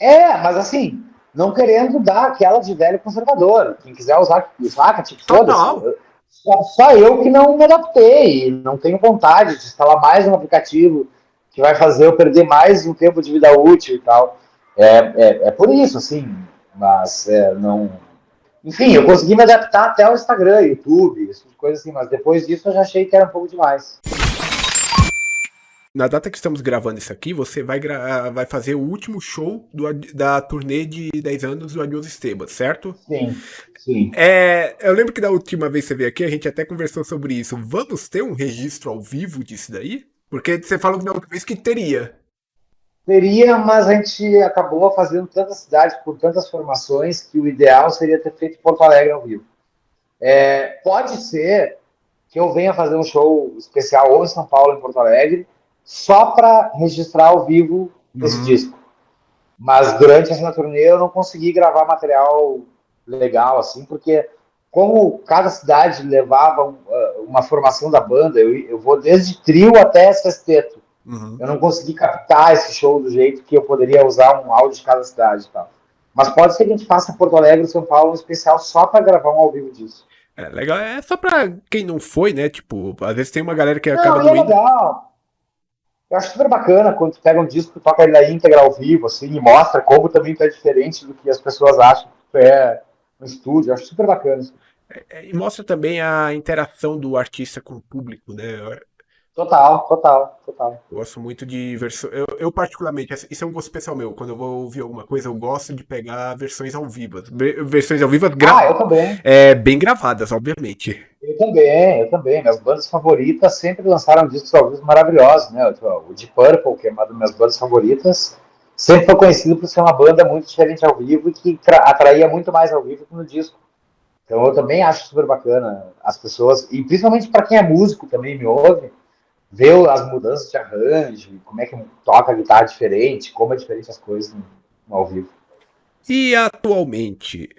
Mas assim, não querendo dar aquela de velho conservador. Quem quiser usar, saca, tipo, foda-se. Total. Só eu que não me adaptei, não tenho vontade de instalar mais um aplicativo que vai fazer eu perder mais um tempo de vida útil e tal. É por isso, assim, mas não. Enfim, eu consegui me adaptar até ao Instagram, YouTube, essas coisas assim, mas depois disso eu já achei que era um pouco demais. Na data que estamos gravando isso aqui, você vai fazer o último show da turnê de 10 anos do Adios Esteban, certo? Sim, sim. Eu lembro que da última vez que você veio aqui, a gente até conversou sobre isso. Vamos ter um registro ao vivo disso daí? Porque você falou que na outra vez que teria. Teria, mas a gente acabou fazendo tantas cidades por tantas formações que o ideal seria ter feito Porto Alegre ao vivo. Pode ser que eu venha fazer um show especial ou em São Paulo, em Porto Alegre, só para registrar ao vivo esse disco. Mas durante essa turnê eu não consegui gravar material legal, assim, porque como cada cidade levava uma formação da banda, eu vou desde trio até sexteto. Eu não consegui captar esse show do jeito que eu poderia usar um áudio de cada cidade e tal. Mas pode ser que a gente faça Porto Alegre e São Paulo um especial só para gravar um ao vivo disso. Legal. É só pra quem não foi, né? Tipo, às vezes tem uma galera que acaba Não, e não é indo. legal. Eu acho super bacana quando tu pega um disco, tu toca ele na íntegra ao vivo, assim, e mostra como também tu é diferente do que as pessoas acham que tu é no estúdio. Eu acho super bacana isso. E mostra também a interação do artista com o público, né? Total, total, total. Eu gosto muito de versões. Eu particularmente, isso é um gosto especial meu. Quando eu vou ouvir alguma coisa, eu gosto de pegar versões ao vivo. Versões ao vivo Eu também. bem gravadas, obviamente. Eu também. Minhas bandas favoritas sempre lançaram discos ao vivo maravilhosos, né? O Deep Purple, que é uma das minhas bandas favoritas, sempre foi conhecido por ser uma banda muito diferente ao vivo e que atraía muito mais ao vivo que no disco. Então eu também acho super bacana as pessoas, e principalmente para quem é músico também me ouve, ver as mudanças de arranjo, como é que toca a guitarra diferente, como é diferente as coisas no ao vivo. E atualmente,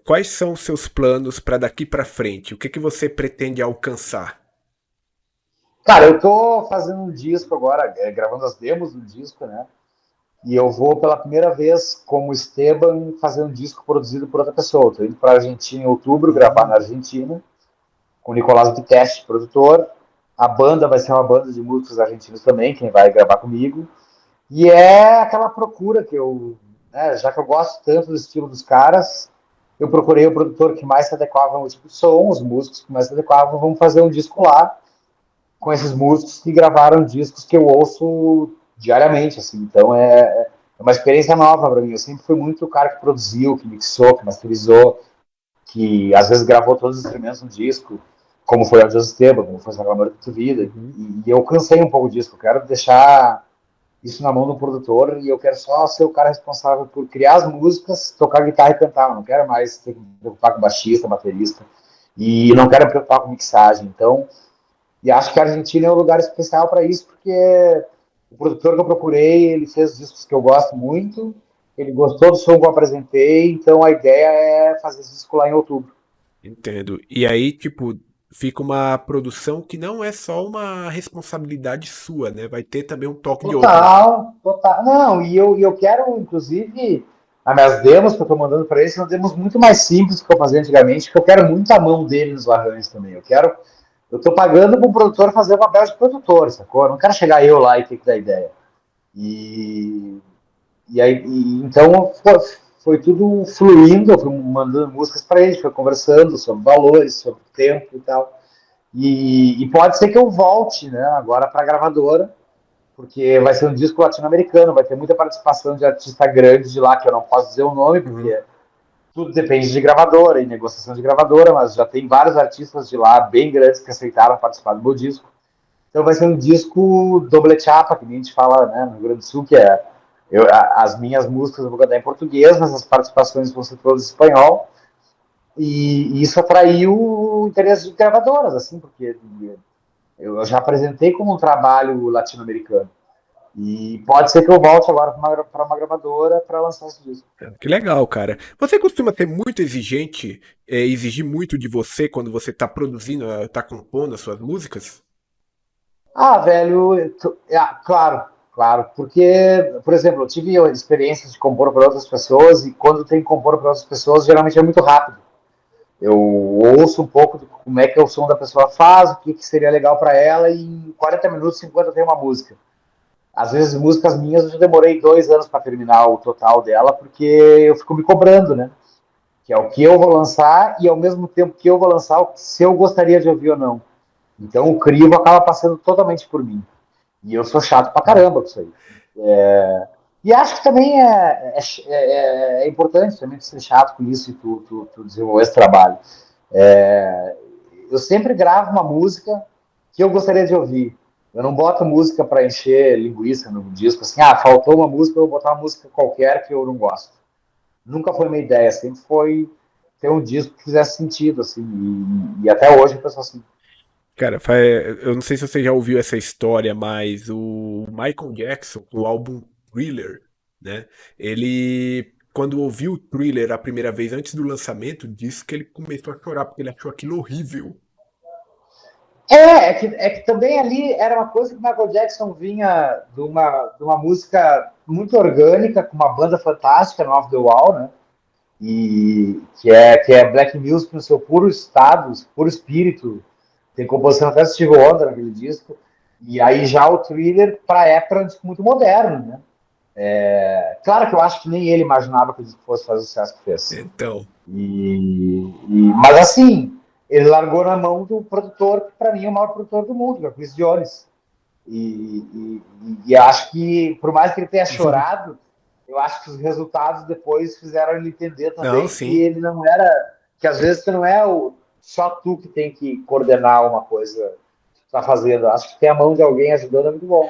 quais são os seus planos para daqui para frente? O que você pretende alcançar? Cara, eu tô fazendo um disco agora, gravando as demos do disco, né? E eu vou pela primeira vez, como Esteban, fazer um disco produzido por outra pessoa. Estou indo para a Argentina em outubro, gravar na Argentina, com o Nicolás Biteste, produtor. A banda vai ser uma banda de músicos argentinos também, quem vai gravar comigo. E é aquela procura que já que eu gosto tanto do estilo dos caras, eu procurei o produtor que mais se adequava ao tipo de som, os músicos que mais se adequavam, vamos fazer um disco lá, com esses músicos que gravaram discos que eu ouço diariamente, assim. Então é uma experiência nova para mim. Eu sempre fui muito o cara que produziu, que mixou, que masterizou, que às vezes gravou todos os instrumentos no disco, como foi o José Esteban, como foi o Reclamando da Tua Vida, e eu cansei um pouco disso, eu quero deixar isso na mão do produtor e eu quero só ser o cara responsável por criar as músicas, tocar guitarra e cantar, eu não quero mais ter que me preocupar com baixista, baterista, e não quero me preocupar com mixagem, então, e acho que a Argentina é um lugar especial para isso, porque o produtor que eu procurei, ele fez discos que eu gosto muito, ele gostou do som que eu apresentei, então a ideia é fazer esse disco lá em outubro. Entendo. E aí, tipo, fica uma produção que não é só uma responsabilidade sua, né? Vai ter também um toque de outros. Total, total. Não, e eu quero, inclusive, as minhas demos que eu tô mandando para eles são demos muito mais simples do que eu fazia antigamente, que eu quero muito a mão dele nos arranjos também. Eu tô pagando para o produtor fazer o papel de produtor, sacou? Eu não quero chegar eu lá e ter que dar ideia. E, então foi tudo fluindo, eu fui mandando músicas para eles, foi conversando sobre valores, sobre tempo e tal. E pode ser que eu volte, né, agora para a gravadora, porque vai ser um disco latino-americano, vai ter muita participação de artista grande de lá, que eu não posso dizer o nome, porque tudo depende de gravadora e negociação de gravadora, mas já tem vários artistas de lá, bem grandes, que aceitaram participar do meu disco. Então vai ser um disco doble chapa, que a gente fala, né, no Rio Grande do Sul, que é as minhas músicas eu vou cantar em português, mas as participações vão ser todas em espanhol, e isso atraiu o interesse de gravadoras, assim, porque eu já apresentei como um trabalho latino-americano. E pode ser que eu volte agora para uma gravadora para lançar esse disco. Que legal, cara. Você costuma ser muito exigente, exigir muito de você quando você tá produzindo, tá compondo as suas músicas? Ah, velho, claro, claro, porque, por exemplo, eu tive experiências de compor para outras pessoas e quando tem que compor para outras pessoas, geralmente é muito rápido. Eu ouço um pouco de como é que o som da pessoa faz, o que, que seria legal para ela e em 40 minutos, 50 tem uma música. Às vezes, músicas minhas eu já demorei 2 anos para terminar o total dela, porque eu fico me cobrando, né? Que é o que eu vou lançar e ao mesmo tempo que eu vou lançar, se eu gostaria de ouvir ou não. Então o crivo acaba passando totalmente por mim. E eu sou chato pra caramba com isso aí. E acho que também é importante também ser chato com isso e tu desenvolver esse trabalho. Eu sempre gravo uma música que eu gostaria de ouvir. Eu não boto música para encher linguiça no disco, assim, faltou uma música, eu vou botar uma música qualquer que eu não gosto. Nunca foi minha ideia, sempre foi ter um disco que fizesse sentido, assim, e até hoje eu penso assim. Cara, eu não sei se você já ouviu essa história, mas o Michael Jackson, o álbum Thriller, né? Ele, quando ouviu o Thriller a primeira vez antes do lançamento, disse que ele começou a chorar porque ele achou aquilo horrível. É que também ali era uma coisa que o Michael Jackson vinha de uma música muito orgânica, com uma banda fantástica no Off the Wall, né? E que é black music no seu puro estado, puro espírito. Tem composição até do Steve Wonder naquele disco. E aí já o Thriller, para a época, era um disco muito moderno, né? Claro que eu acho que nem ele imaginava que o disco fosse fazer o sucesso que fez. Então, Mas assim, ele largou na mão do produtor, que para mim é o maior produtor do mundo, que é o Chris Jones. E acho que, por mais que ele tenha chorado, eu acho que os resultados depois fizeram ele entender não, também que sim. ele não era. Que às vezes não é só tu que tem que coordenar uma coisa que tu tá fazendo. Acho que ter a mão de alguém ajudando é muito bom.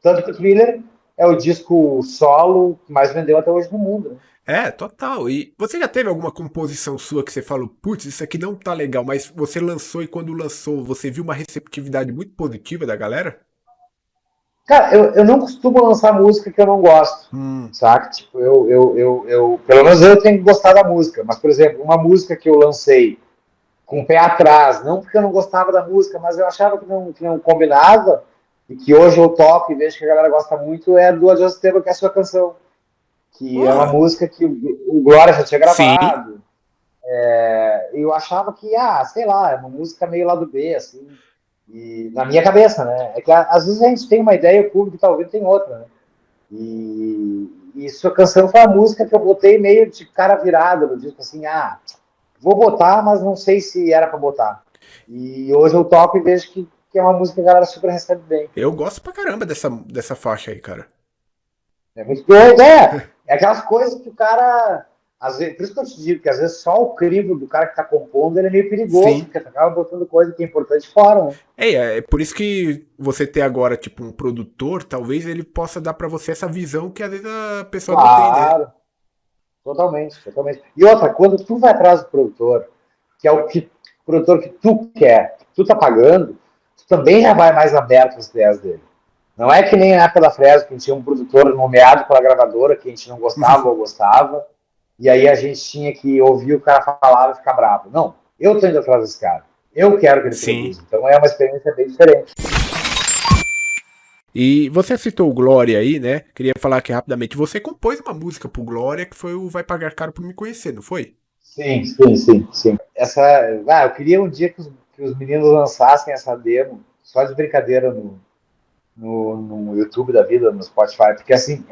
Tanto que o Thriller é o disco solo que mais vendeu até hoje no mundo, né? Total. E você já teve alguma composição sua que você falou, putz, isso aqui não tá legal, mas você lançou e quando lançou, você viu uma receptividade muito positiva da galera? Cara, eu não costumo lançar música que eu não gosto, Hum, saca? Tipo, pelo menos eu tenho que gostar da música, mas, por exemplo, uma música que eu lancei com o pé atrás, não porque eu não gostava da música, mas eu achava que não combinava, e que hoje eu toco e vejo que a galera gosta muito, é do Adjust Table, que é a sua canção, que é uma porra. música que o Glória já tinha Sim. gravado. Eu achava que, sei lá, é uma música meio lado B, assim, e na minha cabeça, né? É que às vezes a gente tem uma ideia e o público tá ouvindo tem outra, né? E sua canção foi a música que eu botei meio de cara virada no disco, assim, vou botar, mas não sei se era para botar. E hoje eu toco e vejo que é uma música que a galera super recebe bem. Eu gosto pra caramba dessa faixa aí, cara. É muito doido, é. É aquelas coisas que o cara às vezes, por isso que eu te digo que às vezes só o crivo do cara que tá compondo ele é meio perigoso, Sim. porque tu acaba botando coisa que é importante fora, né? É por isso que você ter agora, tipo, um produtor, talvez ele possa dar pra você essa visão que às vezes a pessoa não tem, né? Claro, totalmente, totalmente. E outra, quando tu vai atrás do produtor, que é o produtor que tu quer, que tu tá pagando, tu também já vai mais aberto às ideias dele. Não é que nem na época da Fresno, que a gente tinha um produtor nomeado pela gravadora, que a gente não gostava ou gostava, e aí a gente tinha que ouvir o cara falar e ficar bravo. Não, eu tô indo atrás desse cara. Eu quero que ele Sim. produza. Então é uma experiência bem diferente. E você citou o Glória aí, né? Queria falar aqui rapidamente. Você compôs uma música pro Glória que foi o Vai Pagar Caro por Me Conhecer, não foi? Sim, sim, sim, sim. Eu queria um dia que os meninos lançassem essa demo, só de brincadeira, no YouTube da vida, no Spotify, porque assim,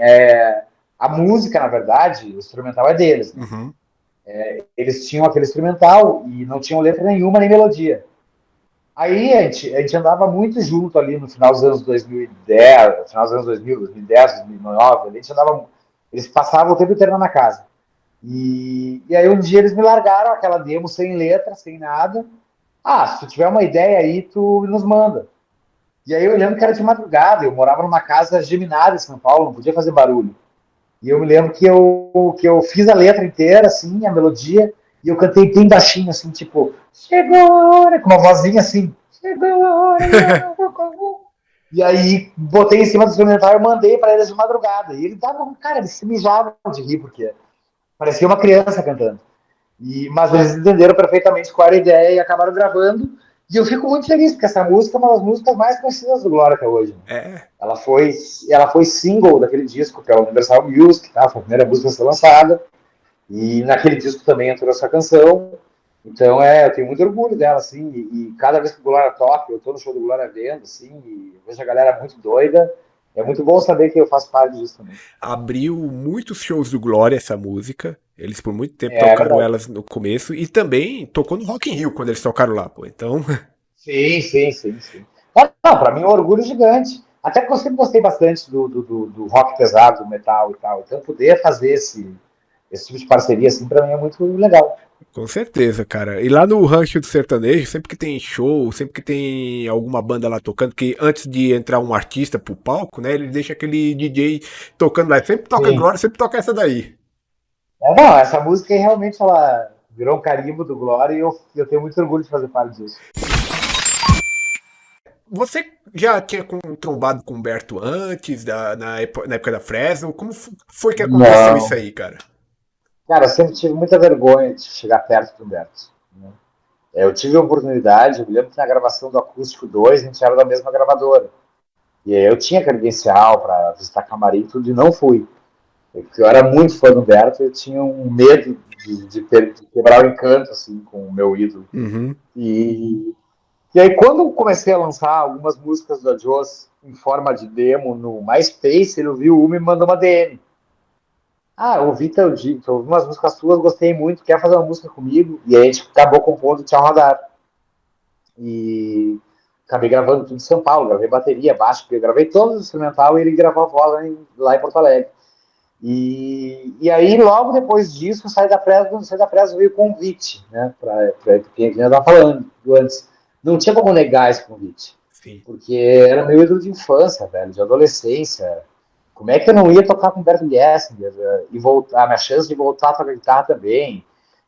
a música, na verdade, o instrumental é deles, né? Uhum. Eles tinham aquele instrumental e não tinham letra nenhuma nem melodia. Aí a gente andava muito junto ali no final dos anos 2010, no final dos anos 2000, 2010, 2009, a gente andava, eles passavam o tempo inteiro na minha casa. E aí um dia eles me largaram aquela demo sem letra, sem nada. Ah, se tu tiver uma ideia aí, tu nos manda. E aí eu lembro que era de madrugada, eu morava numa casa geminada em São Paulo, não podia fazer barulho. E eu me lembro que eu fiz a letra inteira, assim, a melodia, e eu cantei bem baixinho, assim, tipo, chegou a hora, com uma vozinha assim, chegou a hora, e aí botei em cima do instrumental e mandei para eles de madrugada. E eles davam, cara, eles se mijavam de rir, porque parecia uma criança cantando. Mas eles entenderam perfeitamente qual era a ideia e acabaram gravando. E eu fico muito feliz, porque essa música é uma das músicas mais conhecidas do Glória até hoje. É. Ela foi single daquele disco, que é o Universal Music, tá? Foi a primeira música a ser lançada. E naquele disco também entrou essa canção. Então, eu tenho muito orgulho dela, assim. E cada vez que o Glória toca, eu tô no show do Glória vendo, assim, e vejo a galera muito doida. É muito bom saber que eu faço parte disso também. Abriu muitos shows do Glória essa música. Eles por muito tempo É tocaram verdade. elas no começo. E também tocou no Rock in Rio quando eles tocaram lá, pô. Então, Sim, sim, sim, sim. Não, pra mim é um orgulho gigante. Até que eu sempre gostei bastante do rock pesado, do metal e tal. Então poder fazer esse tipo de parceria, assim, pra mim é muito legal. com certeza, cara. E lá no Rancho do Sertanejo, sempre que tem show, sempre que tem alguma banda lá tocando, que antes de entrar um artista pro palco, né, ele deixa aquele DJ tocando lá. Sempre toca Sim. Glória, sempre toca essa daí. Não, essa música aí realmente ela virou um carimbo do Glória e eu tenho muito orgulho de fazer parte disso. Você já tinha trombado com o Humberto antes, na época da Fresno? Como foi que aconteceu isso Não. aí, cara? Cara, eu sempre tive muita vergonha de chegar perto do Humberto, né? Eu tive a oportunidade, eu me lembro que na gravação do Acústico 2 a gente era da mesma gravadora. E aí eu tinha credencial para visitar camarim e tudo, e não fui. Porque eu era muito fã do Humberto, eu tinha um medo de quebrar o encanto, assim, com o meu ídolo. Uhum. E aí, quando eu comecei a lançar algumas músicas da Joss em forma de demo no MySpace, ele ouviu uma e me mandou uma DM. Ah, eu ouvi teu disco, eu ouvi umas músicas tuas, gostei muito, quer fazer uma música comigo? E aí a gente acabou compondo Tchau Radar. E acabei gravando tudo em São Paulo, gravei bateria, baixo, eu gravei todo o instrumental e ele gravou a voz lá em Porto Alegre. E aí, logo depois disso, saí da Fresno veio o convite, né, para quem eu estava falando antes. Não tinha como negar esse convite, Sim. porque era meu ídolo de infância, velho, de adolescência. Como é que eu não ia tocar com o Bert Gessinger e voltar, a minha chance de voltar a tocar guitarra também?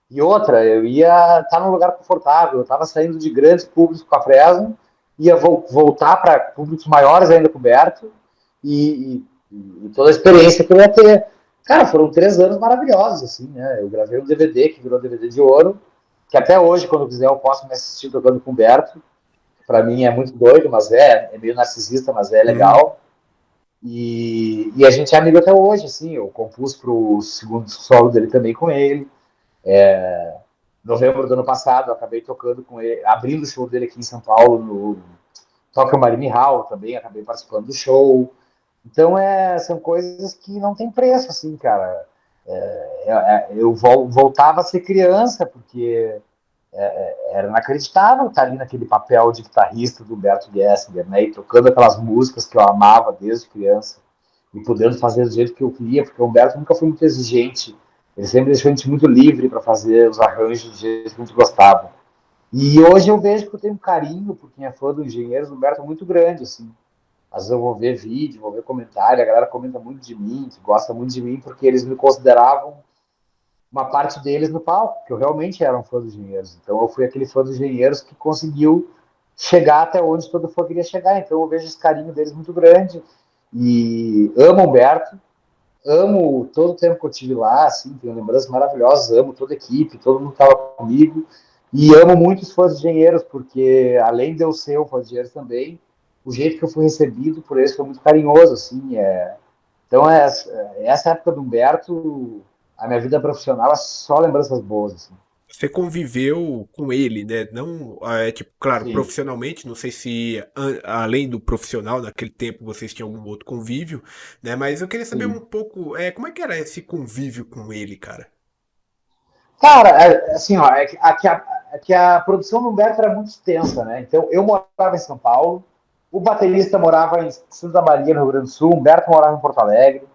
E outra, eu ia estar num lugar confortável, eu estava saindo de grandes públicos com a Fresno, ia voltar para públicos maiores ainda com o Berto, e, e toda a experiência que eu ia ter. Cara, foram 3 anos maravilhosos, assim, né? Eu gravei um DVD que virou DVD de ouro, que até hoje, quando eu quiser, eu posso me assistir tocando com o Berto. Para mim é muito doido, mas é meio narcisista, mas é Uhum. legal. E a gente é amigo até hoje, assim. Eu compus pro segundo solo dele também com ele. Em novembro do ano passado, eu acabei tocando com ele, abrindo o show dele aqui em São Paulo, no Tokyo Marine Hall também, acabei participando do show. Então, são coisas que não tem preço, assim, cara. Eu voltava a ser criança, porque era inacreditável estar ali naquele papel de guitarrista do Humberto Gessinger, né? E tocando aquelas músicas que eu amava desde criança, e podendo fazer do jeito que eu queria, porque o Humberto nunca foi muito exigente Ele sempre deixou a gente muito livre para fazer os arranjos do jeito que a gente gostava. E hoje eu vejo que eu tenho um carinho por quem é fã do Engenheiros do Humberto muito grande, assim. Às vezes eu vou ver vídeo, vou ver comentário, a galera comenta muito de mim, que gosta muito de mim, porque eles me consideravam uma parte deles no palco, que eu realmente era um fã dos Engenheiros. Então eu fui aquele fã dos Engenheiros que conseguiu chegar até onde todo fã queria chegar. Então eu vejo esse carinho deles muito grande. E amo o Humberto, amo todo o tempo que eu tive lá, assim, tenho lembranças maravilhosas, amo toda a equipe, todo mundo estava comigo. E amo muito os fãs de Engenheiros, porque além de eu ser um fã de Engenheiros também, o jeito que eu fui recebido por eles foi muito carinhoso, assim. Então, essa época do Humberto, a minha vida profissional é só lembranças boas, assim. Você conviveu com ele, né? Não, tipo, claro, Sim, profissionalmente, não sei se além do profissional, naquele tempo vocês tinham algum outro convívio, né? Mas eu queria saber um sim. pouco, como é que era esse convívio com ele, cara? Cara, assim, ó, é que a produção do Humberto era muito extensa, né? Então, eu morava em São Paulo, o baterista morava em Santa Maria, no Rio Grande do Sul, o Humberto morava em Porto Alegre,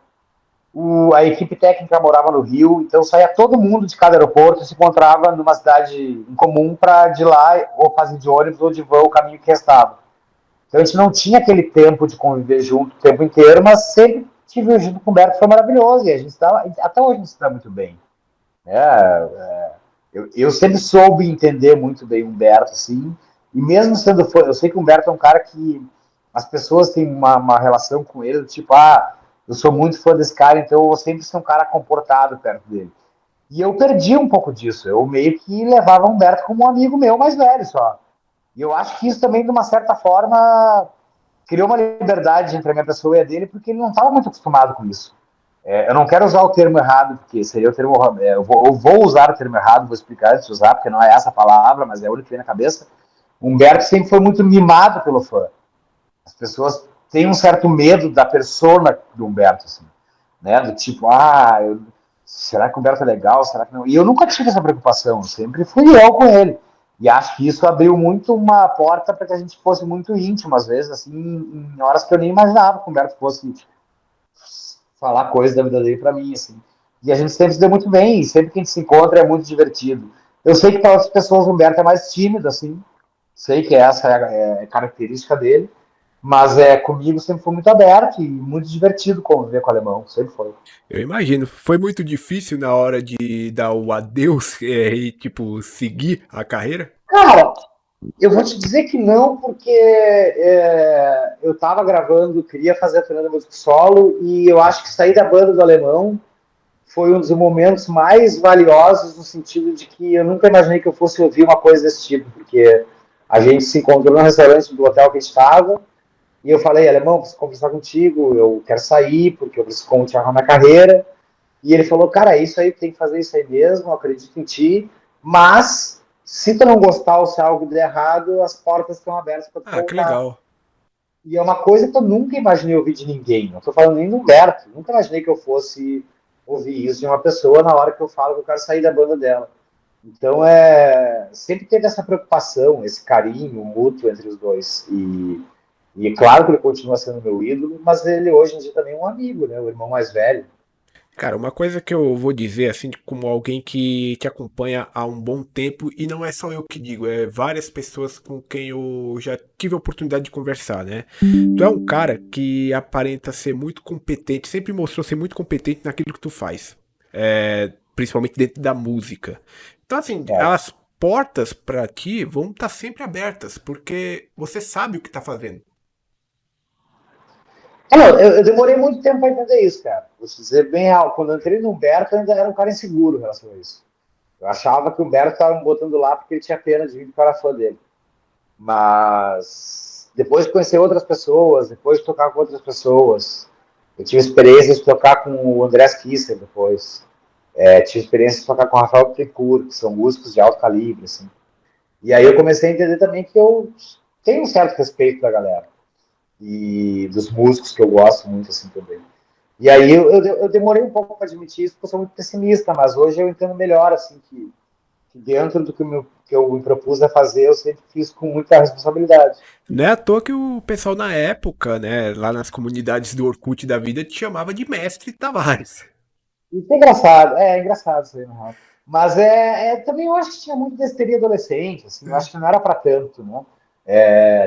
a equipe técnica morava no Rio, então saía todo mundo de cada aeroporto e se encontrava numa cidade em comum para de lá ou fazer de ônibus ou de voo o caminho que restava. Então a gente não tinha aquele tempo de conviver junto o tempo inteiro, mas sempre tive junto com o Humberto, foi maravilhoso, e a gente estava, até hoje a gente está muito bem. Eu sempre soube entender muito bem o Humberto, assim, e mesmo sendo fã, eu sei que o Humberto é um cara que as pessoas têm uma relação com ele, do tipo, eu sou muito fã desse cara, então eu vou sempre ser um cara comportado perto dele. E eu perdi um pouco disso, eu meio que levava o Humberto como um amigo meu mais velho só. E eu acho que isso também, de uma certa forma, criou uma liberdade entre a minha pessoa e a dele, porque ele não estava muito acostumado com isso. Eu não quero usar o termo errado, porque seria o termo. Eu vou usar o termo errado, vou explicar antes de usar, porque não é essa a palavra, mas é a única que vem na cabeça. Humberto sempre foi muito mimado pelo fã. As pessoas têm um certo medo da persona do Humberto, assim, né? Do tipo, será que o Humberto é legal? Será que não? E eu nunca tive essa preocupação, sempre fui eu com ele. E acho que isso abriu muito uma porta para que a gente fosse muito íntimo, às vezes, assim, em horas que eu nem imaginava que o Humberto fosse falar coisas da vida dele para mim, assim. E a gente sempre se deu muito bem, e sempre que a gente se encontra é muito divertido. Eu sei que para outras pessoas o Humberto é mais tímido, assim, sei que essa é a característica dele, mas comigo sempre foi muito aberto e muito divertido conviver com o alemão, sempre foi. Eu imagino, foi muito difícil na hora de dar o adeus e, tipo, seguir a carreira? Cara, eu vou te dizer que não, porque eu estava gravando, queria fazer a turnê da música solo, e eu acho que sair da banda do alemão foi um dos momentos mais valiosos no sentido de que eu nunca imaginei que eu fosse ouvir uma coisa desse tipo, porque a gente se encontrou no restaurante do hotel que a gente estava e eu falei, alemão, preciso conversar contigo, eu quero sair porque eu preciso continuar na carreira. E ele falou, cara, é isso aí, tem que fazer isso aí mesmo, eu acredito em ti, mas se tu não gostar ou se algo der errado, as portas estão abertas para tu Ah, que voltar. legal. E é uma coisa que eu nunca imaginei ouvir de ninguém. Não estou falando nem do Humberto. Nunca imaginei que eu fosse ouvir isso de uma pessoa na hora que eu falo que eu quero sair da banda dela. Então, sempre teve essa preocupação, esse carinho mútuo entre os dois. E claro que ele continua sendo meu ídolo, mas ele hoje em dia também é um amigo, né? O irmão mais velho. Cara, uma coisa que eu vou dizer, assim, como alguém que te acompanha há um bom tempo, e não é só eu que digo, é várias pessoas com quem eu já tive a oportunidade de conversar, né? Tu é um cara que aparenta ser muito competente, sempre mostrou ser muito competente naquilo que tu faz, principalmente dentro da música. Então, assim, Certo. as portas pra ti vão estar sempre abertas, porque você sabe o que tá fazendo. Não, eu demorei muito tempo para entender isso, cara. Vou te dizer bem alto. Quando eu entrei no Humberto, eu ainda era um cara inseguro em relação a isso. Eu achava que o Humberto estava me botando lá porque ele tinha pena de mim, porque eu era fã dele. Mas depois de conhecer outras pessoas, depois de tocar com outras pessoas, eu tive experiência de tocar com o André Kisser depois. Tive experiência de tocar com o Rafael Pittencourt, que são músicos de alto calibre, assim. E aí eu comecei a entender também que eu tenho um certo respeito da galera e dos músicos que eu gosto muito, assim, também. E aí eu demorei um pouco para admitir isso, porque eu sou muito pessimista, mas hoje eu entendo melhor, assim, que dentro do que eu me propus a fazer, eu sempre fiz com muita responsabilidade. Não é à toa que o pessoal na época, né, lá nas comunidades do Orkut da vida, te chamava de Mestre Tavares. Isso é engraçado isso aí, na real. Mas também eu acho que tinha muito histeria adolescente, assim, eu acho que não era pra tanto, né?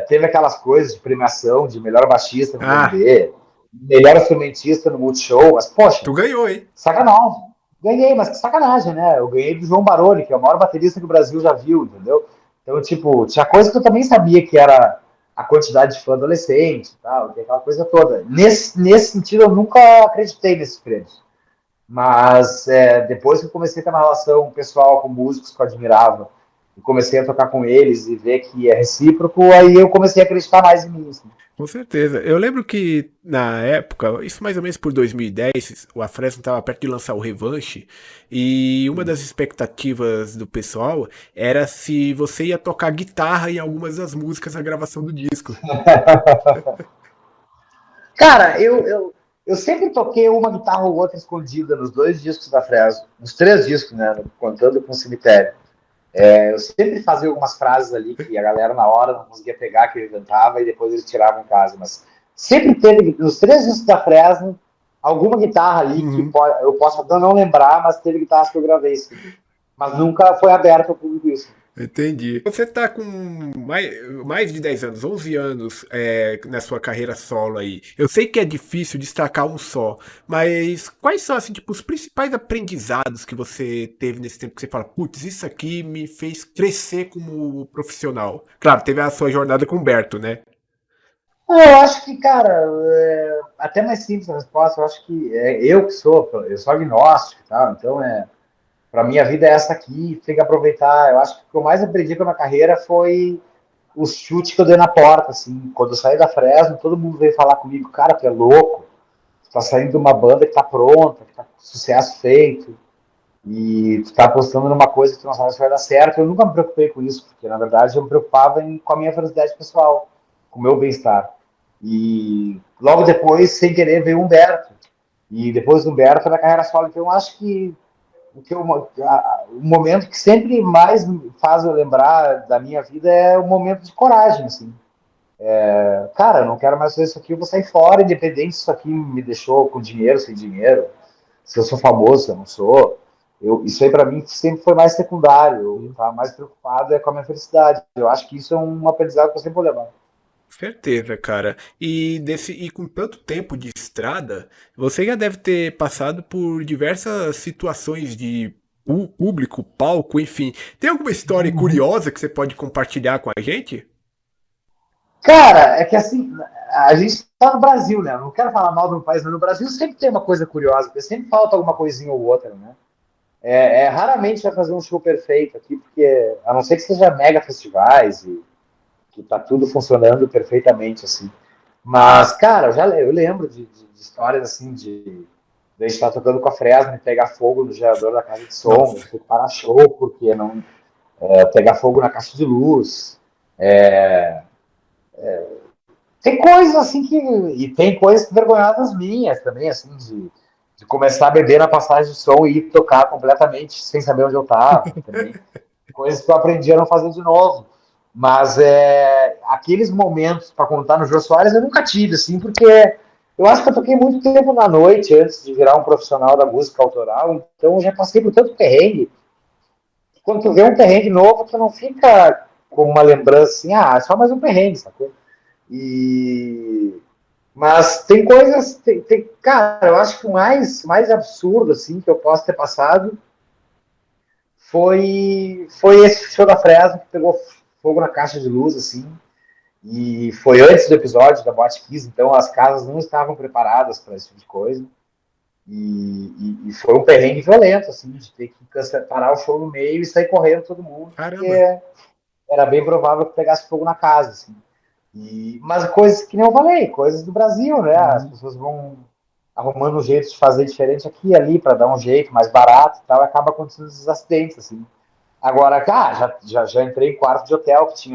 Teve aquelas coisas de premiação de melhor baixista no Ah, VMB, melhor instrumentista no Multishow, mas, poxa, tu ganhou, hein? sacanagem. Ganhei, mas que sacanagem, né? Eu ganhei do João Baroni, que é o maior baterista que o Brasil já viu, entendeu? Então, tipo, tinha coisa que eu também sabia que era a quantidade de fã adolescente e tal, que é aquela coisa toda. Nesse sentido, eu nunca acreditei nesses prêmios. Mas depois que eu comecei a ter uma relação pessoal com músicos que eu admirava, e comecei a tocar com eles e ver que é recíproco, aí eu comecei a acreditar mais em mim. Assim. Com certeza. Eu lembro que na época, isso mais ou menos por 2010, a Fresno estava perto de lançar o Revanche, e uma das expectativas do pessoal era se você ia tocar guitarra em algumas das músicas da gravação do disco. Cara, eu sempre toquei uma guitarra ou outra escondida nos 2 discos da Fresno, nos 3 discos, né? Contando com o cemitério. Eu sempre fazia algumas frases ali que a galera na hora não conseguia pegar, que eu inventava, e depois eles tiravam em casa. Mas sempre teve, nos 3 discos da Fresno, alguma guitarra ali que Uhum. eu posso não lembrar, mas teve guitarras que eu gravei, sim. Mas nunca foi aberto ao público isso. Entendi. Você tá com mais de 10 anos, 11 anos na sua carreira solo aí. Eu sei que é difícil destacar um só, mas quais são, assim, tipo, os principais aprendizados que você teve nesse tempo que você fala, putz, isso aqui me fez crescer como profissional? Claro, teve a sua jornada com o Humberto, né? Eu acho que, cara, até mais simples a resposta, eu acho que eu sou agnóstico e tal, então pra mim a vida é essa aqui, tem que aproveitar. Eu acho que o que eu mais aprendi com a minha carreira foi o chute que eu dei na porta, assim. Quando eu saí da Fresno, todo mundo veio falar comigo, cara, tu é louco, tu tá saindo de uma banda que tá pronta, que tá com sucesso feito, e tu tá apostando numa coisa que tu não sabe se vai dar certo. Eu nunca me preocupei com isso, porque na verdade eu me preocupava com a minha felicidade pessoal, com o meu bem-estar. E logo depois, sem querer, veio o Humberto. E depois do Humberto, na carreira solo. Então eu acho que o momento que sempre mais me faz eu lembrar da minha vida é o momento de coragem, assim. Cara, eu não quero mais fazer isso aqui, eu vou sair fora, independente se isso aqui me deixou com dinheiro, sem dinheiro, se eu sou famoso, se eu não sou. Isso aí para mim sempre foi mais secundário. Eu estava mais preocupado com a minha felicidade. Eu acho que isso é um aprendizado que eu sempre vou levar. Certeza, cara. E com tanto tempo de estrada, você já deve ter passado por diversas situações de público, palco, enfim. Tem alguma história curiosa que você pode compartilhar com a gente? Cara, é que assim, a gente está no Brasil, né? Eu não quero falar mal do meu país, mas no Brasil sempre tem uma coisa curiosa, porque sempre falta alguma coisinha ou outra, né? Raramente vai fazer um show perfeito aqui, porque a não ser que seja mega festivais e que tá tudo funcionando perfeitamente, assim. Mas, cara, eu lembro de histórias assim de a gente estar tocando com a Fresno e pegar fogo no gerador da casa de som, Nossa. e ter que parar show porque não pegar fogo na caixa de luz. Tem coisas assim que. E tem coisas vergonhadas minhas também, assim, de começar a beber na passagem de som e ir tocar completamente sem saber onde eu estava também. Coisas que eu aprendi a não fazer de novo. Mas aqueles momentos para contar no Jô Soares eu nunca tive, assim, porque eu acho que eu toquei muito tempo na noite antes de virar um profissional da música autoral, então eu já passei por tanto perrengue. Quando tu vê um perrengue novo, tu não fica com uma lembrança assim, é só mais um perrengue, sacou? E... Mas tem coisas, cara, eu acho que o mais absurdo assim que eu posso ter passado foi esse show da Fresno que pegou fogo na caixa de luz, assim, e foi antes do episódio da Boate Kiss, então as casas não estavam preparadas para esse tipo de coisa, e foi um perrengue violento, assim, de ter que parar o show no meio e sair correndo todo mundo, porque Caramba. era bem provável que pegasse fogo na casa, assim. Mas coisas que nem eu falei, coisas do Brasil, né? As Uhum. pessoas vão arrumando um jeito de fazer diferente aqui e ali para dar um jeito mais barato e tal, e acaba acontecendo esses acidentes, assim. Agora, cara, já entrei em quarto de hotel que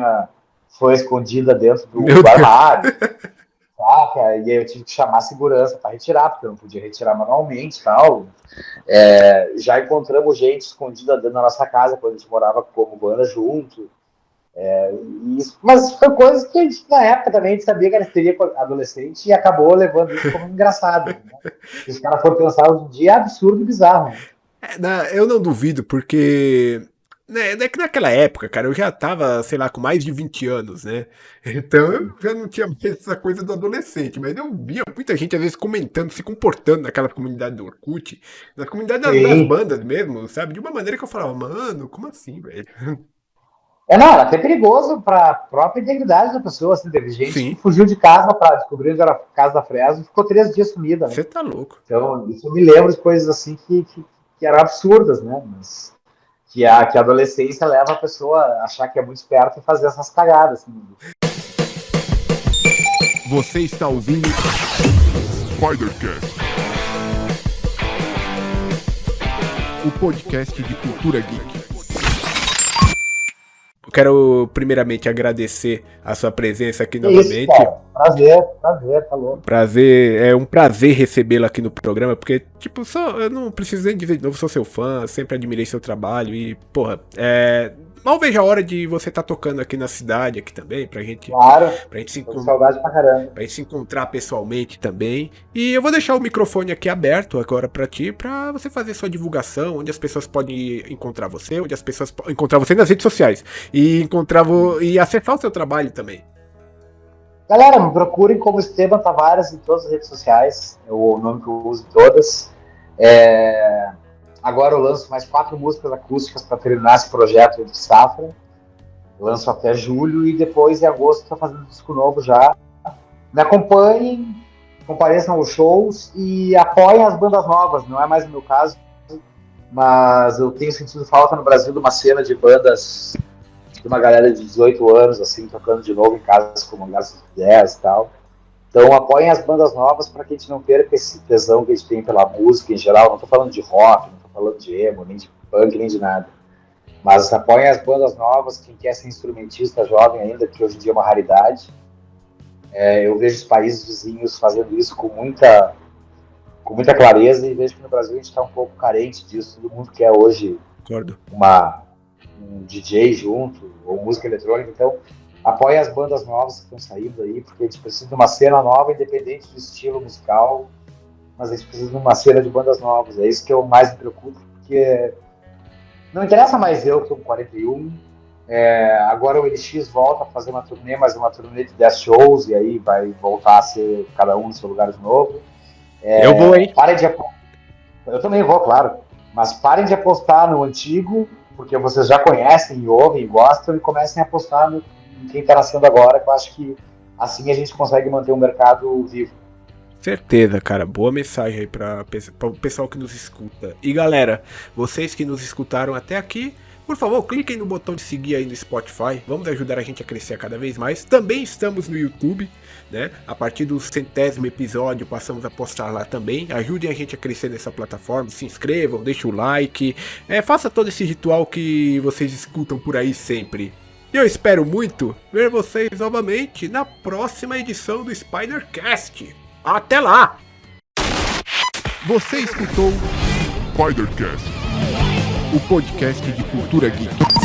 foi escondida dentro Meu do Deus. armário, saca? E aí eu tive que chamar a segurança para retirar, porque eu não podia retirar manualmente e tal. Já encontramos gente escondida dentro da nossa casa quando a gente morava como banda junto. Mas foi coisa que a gente, na época também, a gente sabia que era histeria adolescente e acabou levando isso como engraçado. Né? Se os caras forem pensar hoje em dia, é absurdo e bizarro. Né? Eu não duvido, porque é que naquela época, cara, eu já tava, sei lá, com mais de 20 anos, né? Então eu já não tinha mais essa coisa do adolescente, mas eu via muita gente, às vezes, comentando, se comportando naquela comunidade do Orkut, na comunidade das bandas mesmo, sabe? De uma maneira que eu falava, mano, como assim, velho? Não, era até perigoso para a própria integridade da pessoa. Assim, teve gente que fugiu de casa para descobrir onde era a casa da Fresno e ficou 3 dias sumida. Você tá louco. Então, isso eu me lembro de coisas assim que eram absurdas, né? Mas que a adolescência leva a pessoa a achar que é muito esperta e fazer essas cagadas. Assim. Você está ouvindo Spidercast, o podcast de cultura geek. Quero primeiramente agradecer a sua presença aqui novamente. Isso, cara. Prazer, tá louco. É um prazer recebê-lo aqui no programa, porque, tipo, eu não preciso nem dizer de novo, sou seu fã, sempre admirei seu trabalho e, porra, mal vejo a hora de você estar tocando aqui na cidade, aqui também, pra gente se saudade pra caramba. Pra gente se encontrar pessoalmente também. E eu vou deixar o microfone aqui aberto agora pra ti, pra você fazer sua divulgação, onde as pessoas podem encontrar você, onde as pessoas podem encontrar você nas redes sociais e e acessar o seu trabalho também. Galera, me procurem como Esteban Tavares em todas as redes sociais, é o nome que eu uso em todas. Agora eu lanço mais 4 músicas acústicas para terminar esse projeto de safra. Eu lanço até julho e depois em agosto estou fazendo um disco novo já. Me acompanhem, compareçam aos shows e apoiem as bandas novas. Não é mais o meu caso, mas eu tenho sentido falta no Brasil de uma cena de bandas de uma galera de 18 anos, assim, tocando de novo em casas como Gastos de 10 e tal. Então apoiem as bandas novas para que a gente não perca esse tesão que a gente tem pela música em geral. Não estou falando de rock, não estou falando de emo, nem de punk, nem de nada. Mas apoiem as bandas novas, quem quer ser instrumentista jovem ainda, que hoje em dia é uma raridade. Eu vejo os países vizinhos fazendo isso com muita clareza e vejo que no Brasil a gente está um pouco carente disso. Todo mundo quer hoje um DJ junto, ou música eletrônica. Então, apoie as bandas novas que estão saindo aí, porque a gente precisa de uma cena nova, independente do estilo musical, mas a gente precisa de uma cena de bandas novas. É isso que eu mais me preocupo, porque não interessa mais eu que estou com 41. Agora o LX volta a fazer uma turnê, mas uma turnê de 10 shows, e aí vai voltar a ser cada um no seu lugar de novo. Eu vou, hein? Eu também vou, claro. Mas parem de apostar no antigo, porque vocês já conhecem, ouvem, gostam, e comecem a apostar no quem está nascendo agora, que eu acho que assim a gente consegue manter o mercado vivo. Certeza, cara. Boa mensagem aí para o pessoal que nos escuta. E galera, vocês que nos escutaram até aqui, por favor, cliquem no botão de seguir aí no Spotify. Vamos ajudar a gente a crescer cada vez mais. Também estamos no YouTube, né? A partir do 100º episódio passamos a postar lá também. Ajudem a gente a crescer nessa plataforma. Se inscrevam, deixem o like. Faça todo esse ritual que vocês escutam por aí sempre. E eu espero muito ver vocês novamente na próxima edição do Spidercast. Até lá! Você escutou Spidercast, o podcast de cultura geek.